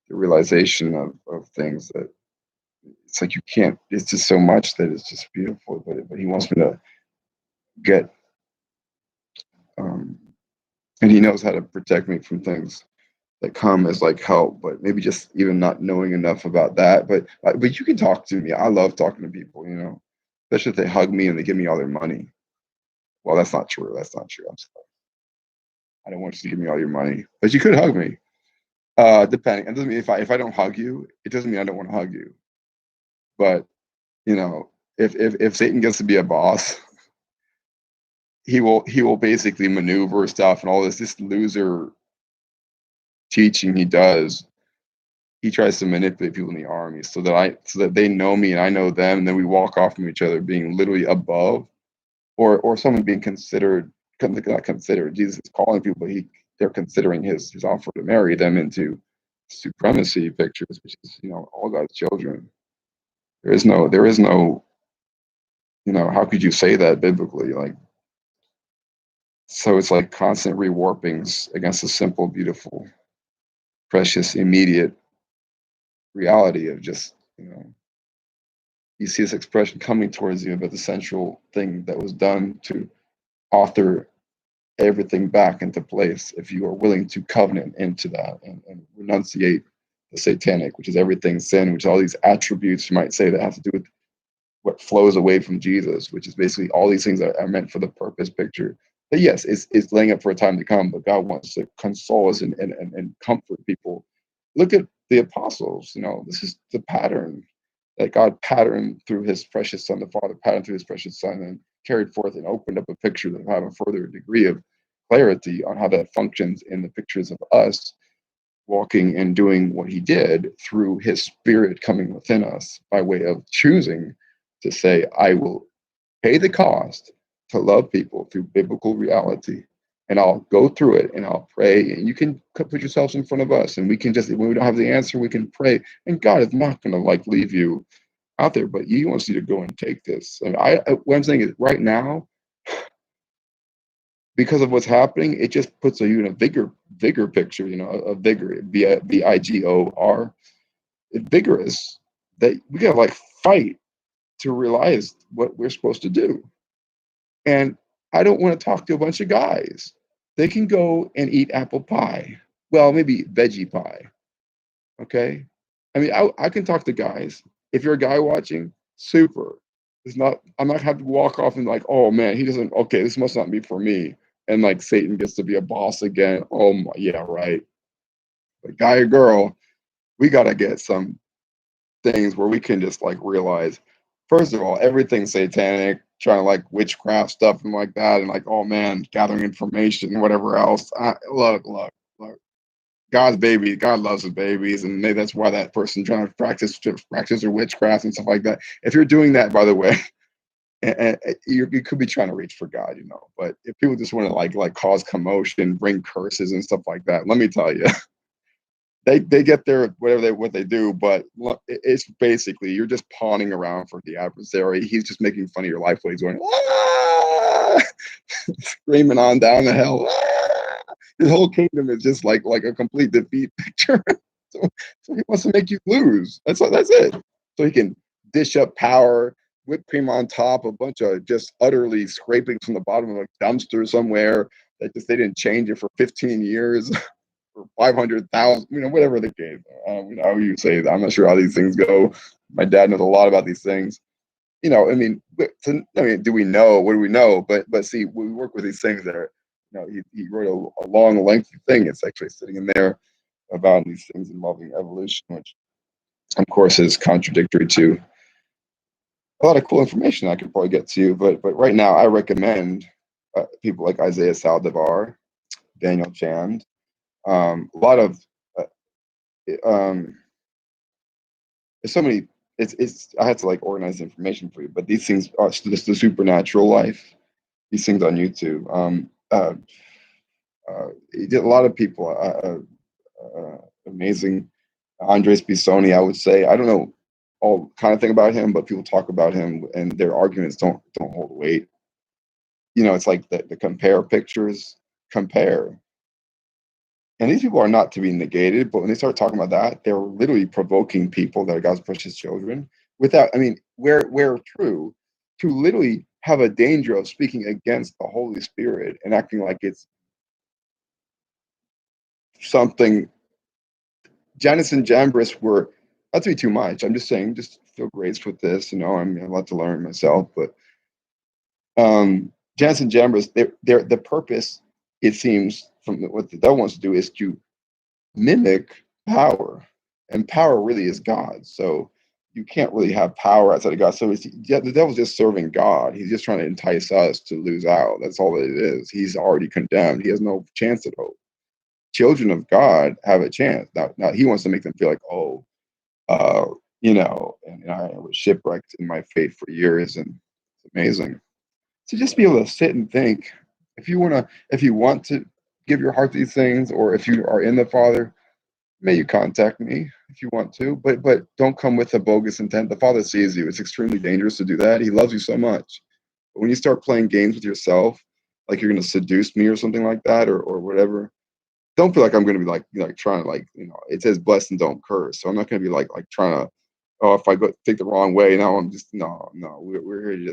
the realization of things that it's like you can't. It's just so much that it's just beautiful. But he wants me to get. Um, and he knows how to protect me from things that come as like help, but maybe just even not knowing enough about that. But you can talk to me. I love talking to people, especially if they hug me and they give me all their money. Well, that's not true. That's not true. I'm sorry. I don't want you to give me all your money, but you could hug me. Depending. It doesn't mean if I don't hug you, it doesn't mean I don't want to hug you. But if Satan gets to be a boss, he will basically maneuver stuff and all this loser teaching he does. He tries to manipulate people in the army so that they know me and I know them, and then we walk off from each other being literally above, or someone being considered, not considered. Jesus is calling people, but they're considering his offer to marry them into supremacy pictures, which is all God's children. There is no how could you say that biblically? Like, so it's like constant rewarpings against the simple, beautiful, precious, immediate reality of just you see this expression coming towards you, but the central thing that was done to author everything back into place, if you are willing to covenant into that and renunciate the satanic, which is everything sin, which is all these attributes you might say that have to do with what flows away from Jesus, which is basically all these things that are meant for the purpose picture. But yes, it's laying up for a time to come, but God wants to console us and comfort people. Look at the apostles, this is the pattern that God patterned through his precious son, the Father patterned through his precious son, and carried forth and opened up a picture that will have a further degree of clarity on how that functions in the pictures of us walking and doing what he did through his spirit coming within us by way of choosing to say, I will pay the cost to love people through biblical reality. And I'll go through it and I'll pray. And you can put yourselves in front of us, and we can just, when we don't have the answer, we can pray. And God is not going to like leave you out there, but he wants you to go and take this. And what I'm saying is right now, because of what's happening, it just puts you in a vigor picture, a vigor, vigor, vigorous, that we gotta like fight to realize what we're supposed to do. And I don't want to talk to a bunch of guys. They can go and eat apple pie. Well, maybe veggie pie. Okay. I mean, I can talk to guys. If you're a guy watching, super. It's not. I'm not have to walk off and like, oh man, he doesn't. Okay, this must not be for me. And like Satan gets to be a boss again. Oh my, yeah, right. But guy or girl, we gotta get some things where we can just like realize, first of all, everything satanic, trying to like witchcraft stuff and like that, and like, oh man, gathering information and whatever else. Look. God's baby, God loves his babies, and maybe that's why that person trying to practice their witchcraft and stuff like that. If you're doing that, by the way, and you could be trying to reach for God, you know. But if people just want to like cause commotion, bring curses and stuff like that, let me tell you, they get their what they do. But look, it's basically you're just pawning around for the adversary. He's just making fun of your life while he's going screaming on down the hill. His whole kingdom is just like a complete defeat picture. so, so he wants to make you lose. That's it. So he can dish up power, whipped cream on top, a bunch of just utterly scrapings from the bottom of a dumpster somewhere that just they didn't change it for 15 years or 500,000, whatever the case. How you say that. I'm not sure how these things go. My dad knows a lot about these things. Do we know? What do we know? But see, we work with these things that are, he wrote a long, lengthy thing. It's actually sitting in there about these things involving evolution, which of course is contradictory to a lot of cool information I could probably get to you. But right now, I recommend people like Isaiah Saldivar, Daniel Chand, a lot of um, there's so many. It's I had to like organize the information for you, but these things are just the supernatural life. These things on YouTube. He did a lot of people amazing. Andres Bisoni, I would say. I don't know all kind of thing about him, but people talk about him and their arguments don't hold weight. It's like the compare pictures, compare. And these people are not to be negated, but when they start talking about that, they're literally provoking people that are God's precious children without, I mean, where true, to literally have a danger of speaking against the Holy Spirit and acting like it's something. Janus and Jambres were, not to be too much. I'm just saying, just feel graced with this. I'm a lot to learn myself, but Janus and Jambres, they're the purpose, it seems, from what the devil wants to do is to mimic power, and power really is God. So you can't really have power outside of God. So the devil's just serving God. He's just trying to entice us to lose out. That's all it is. He's already condemned. He has no chance at hope. Children of God have a chance. Now he wants to make them feel like, oh, uh, and I was shipwrecked in my faith for years, and it's amazing. So just be able to sit and think. If you want to give your heart to these things, or if you are in the Father, may you contact me if you want to, but don't come with a bogus intent. The Father sees you. It's extremely dangerous to do that. He loves you so much. But when you start playing games with yourself, like you're going to seduce me or something like that, or whatever, don't feel like I'm going to be like trying to it says bless and don't curse. So I'm not going to be like trying to, oh, if I go take the wrong way, now I'm just, no, we're here to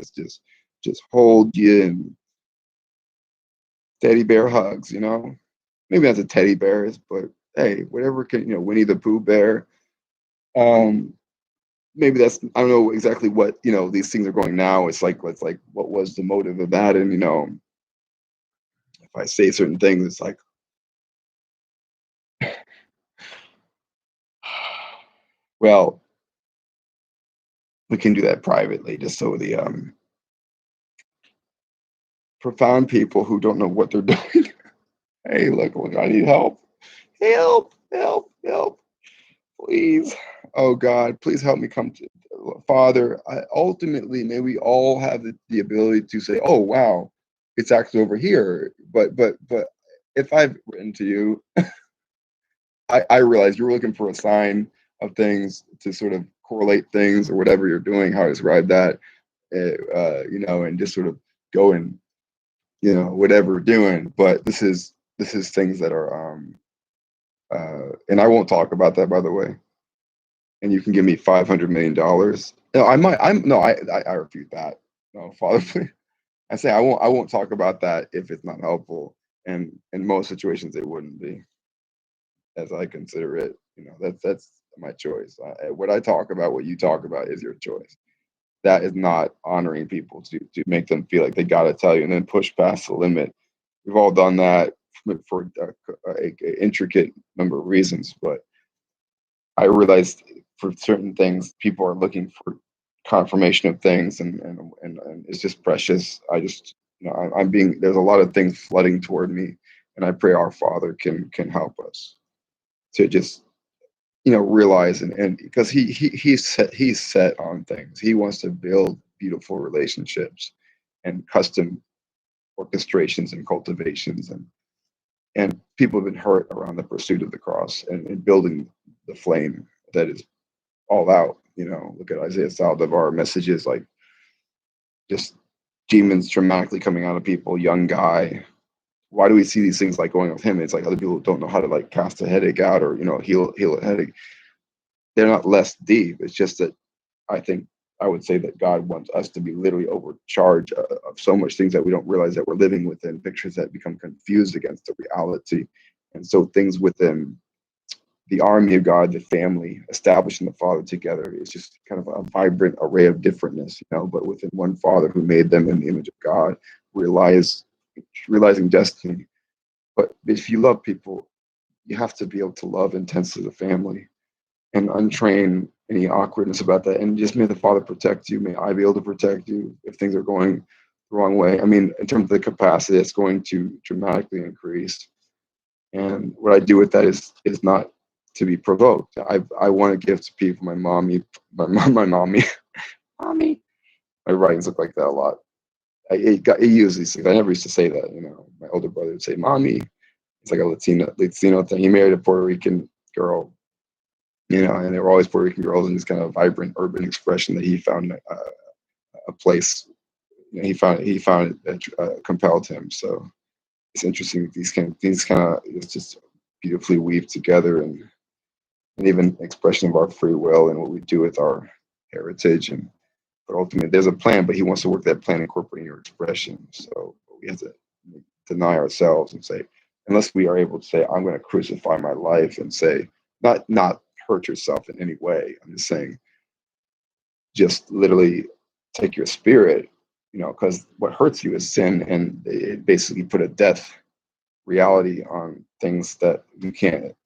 just hold you and teddy bear hugs. Maybe not the teddy bears, but hey, whatever can, Winnie the Pooh bear. Um, Maybe that's, I don't know exactly what, these things are going now. It's like what was the motive of that? And if I say certain things, it's like, well, we can do that privately, just so the profound people who don't know what they're doing. Hey, look, I need help. Help, please. Oh God, please help me come to Father. Ultimately, may we all have the ability to say, oh wow, it's actually over here. But if I've written to you, I realize you're looking for a sign of things to sort of correlate things or whatever you're doing, how to describe that, and just sort of go and whatever we're doing. But this is things that are and I won't talk about that, by the way. And you can give me $500 million. No, I might. I'm no. I refute that. No, Father, please. I say I won't talk about that if it's not helpful. And in most situations, it wouldn't be, as I consider it. That's my choice. What I talk about, what you talk about, is your choice. that is not honoring people to make them feel like they got to tell you and then push past the limit. We've all done that for a intricate number of reasons, but I realized for certain things, people are looking for confirmation of things, and it's just precious. I just, I'm being, there's a lot of things flooding toward me, and I pray our Father can help us to just, realize, and because he's set on things. He wants to build beautiful relationships and custom orchestrations and cultivations, and people have been hurt around the pursuit of the cross and building the flame that is all out. Look at Isaiah Saldivar messages like just demons dramatically coming out of people, young guy. Why do we see these things like going with him? It's like other people don't know how to like cast a headache out or heal a headache. They're not less deep. It's just that I would say that God wants us to be literally overcharged of so much things that we don't realize that we're living within, pictures that become confused against the reality. And so things within the army of God, the family, establishing the Father together is just kind of a vibrant array of differentness, but within one Father who made them in the image of God, realizing destiny. But if you love people, you have to be able to love intensely the family and untrain any awkwardness about that. And just may the Father protect you. May I be able to protect you if things are going the wrong way. I mean, in terms of the capacity, it's going to dramatically increase. And what I do with that is not to be provoked. I want to give to people. My mommy, mommy. My writings look like that a lot. It uses these things. I never used to say that. My older brother would say, "Mommy." It's like a Latino thing. He married a Puerto Rican girl, and they were always Puerto Rican girls in this kind of vibrant urban expression that he found a place. He found it that compelled him. So it's interesting that these kind of it's just beautifully weave together, and even expression of our free will and what we do with our heritage. But ultimately, there's a plan, but he wants to work that plan incorporating your expression. So we have to deny ourselves and say, unless we are able to say, I'm going to crucify my life and say, not hurt yourself in any way. I'm just saying, just literally take your spirit, because what hurts you is sin, and it basically put a death reality on things that you can't.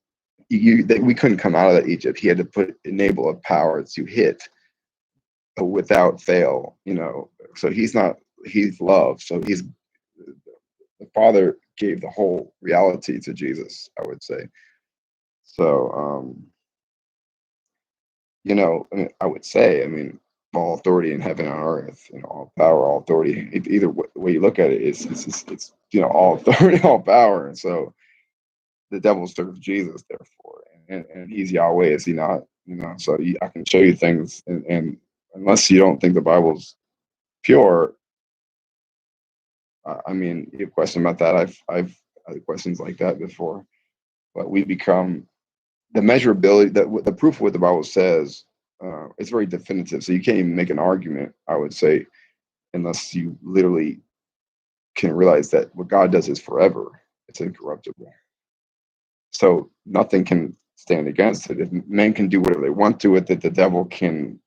That we couldn't come out of that Egypt. He had to enable a power to hit without fail. So he's love. So the Father gave the whole reality to Jesus, I would say. So I would say, all authority in heaven and on earth, all power, all authority. Either way you look at it, it's all authority, all power. And so the devil serves Jesus, therefore, and he's Yahweh, is he not? So I can show you things, and unless you don't think the Bible's pure, you have questions about that. I've had questions like that before, but we become the measurability, the proof of what the Bible says. It's very definitive, so you can't even make an argument, I would say, unless you literally can realize that what God does is forever. It's incorruptible. So nothing can stand against it. If men can do whatever they want to with it, the devil can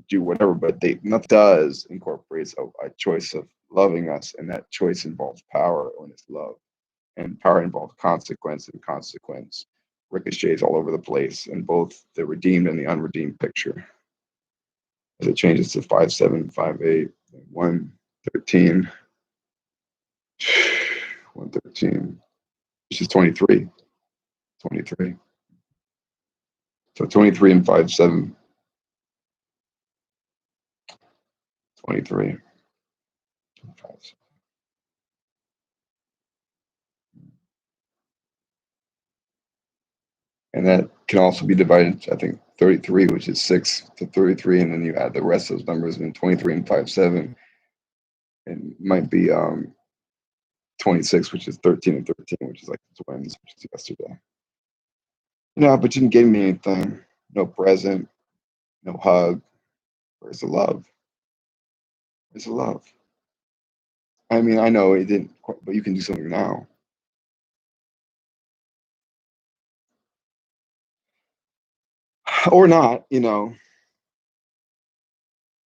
do whatever, but nothing does incorporates a choice of loving us, and that choice involves power when it's love, and power involves consequence, and consequence ricochets all over the place in both the redeemed and the unredeemed picture. As it changes to 5-7, 5-8, 1-13, 1-13, which is 23. 23. So 23 and 5-7. 23. And that can also be divided, I think, 33, which is 6-33, and then you add the rest of those numbers in 23 and 5-7. And might be 26, which is 13 and 13, which is like the twins, which is yesterday. But you didn't give me anything. No present, no hug. Where's the love? Where's the love? I know it didn't, but you can do something now. Or not,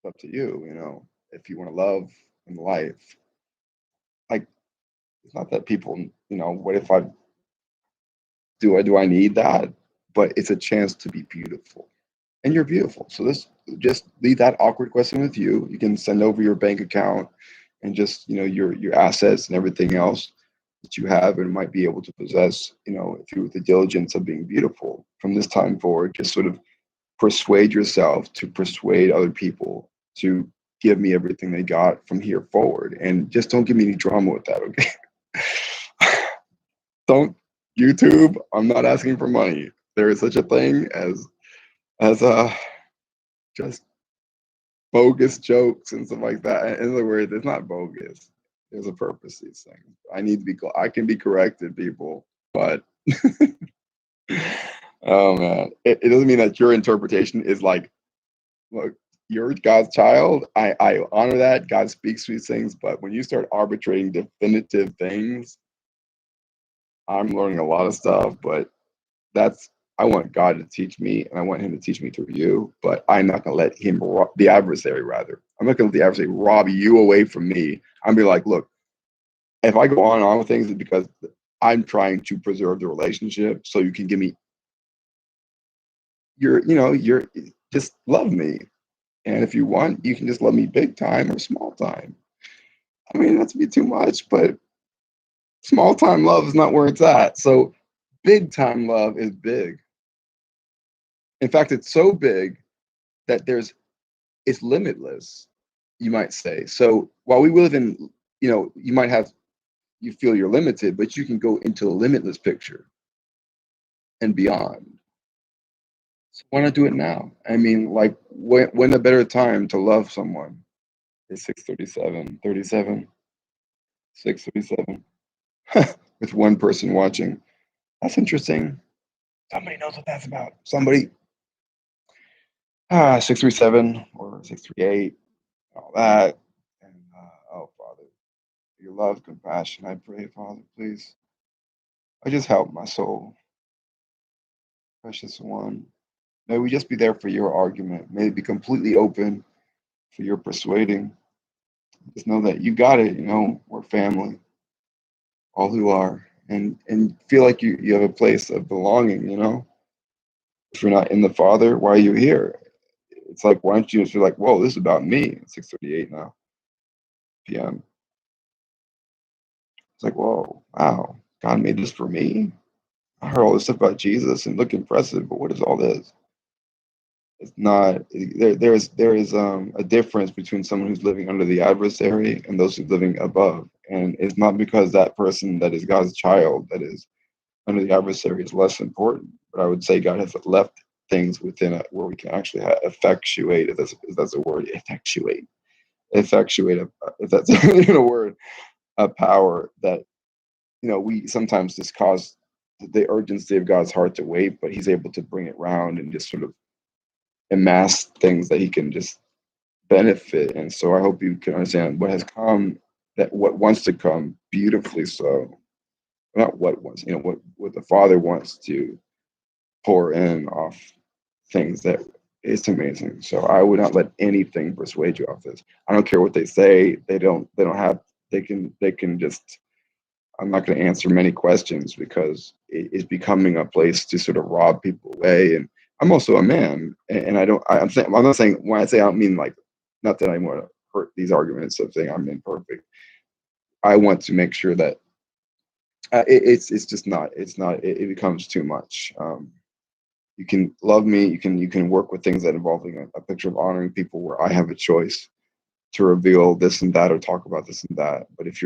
up to you, if you want to love in life. Like, it's not that people, what if I do I need that? But it's a chance to be beautiful. And you're beautiful. So this just leave that awkward question with you. You can send over your bank account and just, your assets and everything else that you have and might be able to possess, through the diligence of being beautiful. From this time forward, just sort of persuade yourself to persuade other people to give me everything they got from here forward. And just don't give me any drama with that, okay? Don't YouTube. I'm not asking for money. There is such a thing as just bogus jokes and stuff like that. In other words, it's not bogus. There's a purpose to these things. I can be corrected, people, but oh man, it doesn't mean that your interpretation is like, look, you're God's child. I honor that. God speaks these things, but when you start arbitrating definitive things, I'm learning a lot of stuff, but I want God to teach me, and I want Him to teach me through you. But I'm not going to let him, the adversary, rather. I'm not going to let the adversary rob you away from me. I'm be like, look, if I go on and on with things, it's because I'm trying to preserve the relationship, so you can give me you're just love me, and if you want, you can just love me big time or small time. I mean, not to be too much, but small time love is not where it's at. So big time love is big. In fact, it's so big that it's limitless, you might say. So while we live in, you feel you're limited, but you can go into a limitless picture and beyond. So why not do it now? I mean, like, when a better time to love someone is 6:37, 6:37, with one person watching. That's interesting. Somebody knows what that's about. Somebody, 6:37 or 6:38, all that. And oh, Father, your love, compassion, I pray, Father, please. I just help my soul, precious one. May we just be there for your argument. May it be completely open for your persuading. Just know that you got it. We're family, all who are, and feel like you have a place of belonging. If you're not in the Father, why are you here? It's like, why don't you just feel like, whoa, this is about me? It's 6:38 now, p.m. It's like, whoa, wow, God made this for me. I heard all this stuff about Jesus and look impressive, but what is all this? It's not. There is a difference between someone who's living under the adversary and those who's living above, and it's not because that person that is God's child that is under the adversary is less important. But I would say God has left things within it where we can actually effectuate, if that's a word, effectuate, if that's even a word, a power that we sometimes just cause the urgency of God's heart to wait, but He's able to bring it round and just sort of amass things that He can just benefit. And so I hope you can understand what has come, that what wants to come beautifully so. Not what wants, what the Father wants to pour in off things that it's amazing. So I would not let anything persuade you off this. I don't care what they say. They don't have, they can just, I'm not going to answer many questions because it is becoming a place to sort of rob people away. And I'm also a man, and I'm not saying, when I say, I don't mean like, not that I want to hurt these arguments of saying I'm imperfect. I want to make sure that it's just not, it becomes too much. You can love me, you can work with things that involving a picture of honoring people where I have a choice to reveal this and that or talk about this and that. But if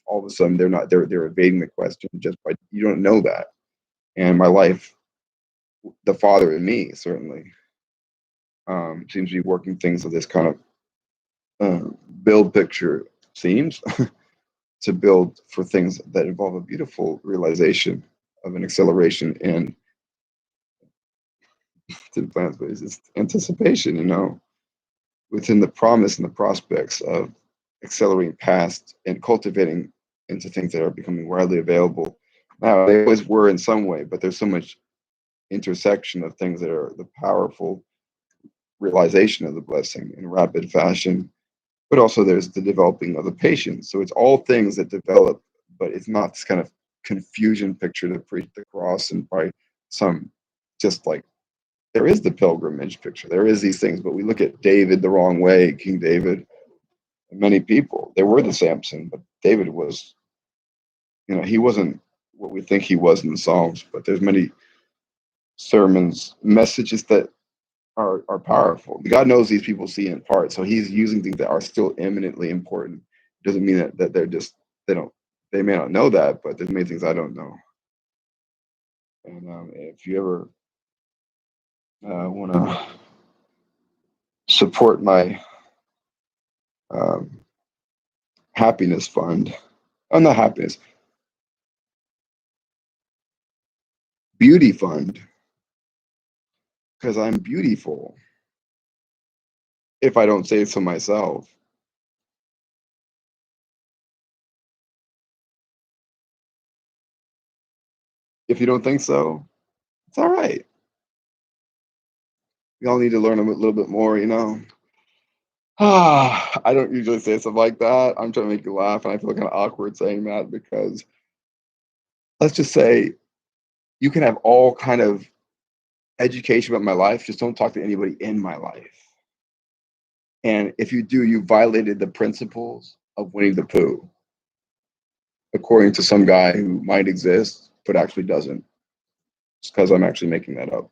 all of a sudden they're evading the question just by, you don't know that. And my life, the Father in me certainly seems to be working things of this kind of build picture, seems to build for things that involve a beautiful realization of an acceleration and to plans, but it's just anticipation, within the promise and the prospects of accelerating past and cultivating into things that are becoming widely available. Now, they always were in some way, but there's so much intersection of things that are the powerful realization of the blessing in rapid fashion, but also there's the developing of the patience. So it's all things that develop, but it's not this kind of confusion picture to preach the cross and by some just like there is the pilgrimage picture. There is these things, but we look at David the wrong way, King David, and many people. There were the Samson, but David was, he wasn't what we think he was in the Psalms, but there's many sermons, messages that are powerful. God knows these people see in part, so he's using things that are still eminently important. Doesn't mean that they're just they may not know that, but there's many things I don't know. And if you ever want to support my happiness fund, not happiness, beauty fund, because I'm beautiful. If I don't say so myself. If you don't think so, it's all right. We all need to learn a little bit more, I don't usually say stuff like that. I'm trying to make you laugh, and I feel kind of awkward saying that because let's just say you can have all kind of education about my life, just don't talk to anybody in my life. And if you do, you violated the principles of Winnie the Pooh, according to some guy who might exist, but actually doesn't. It's because I'm actually making that up.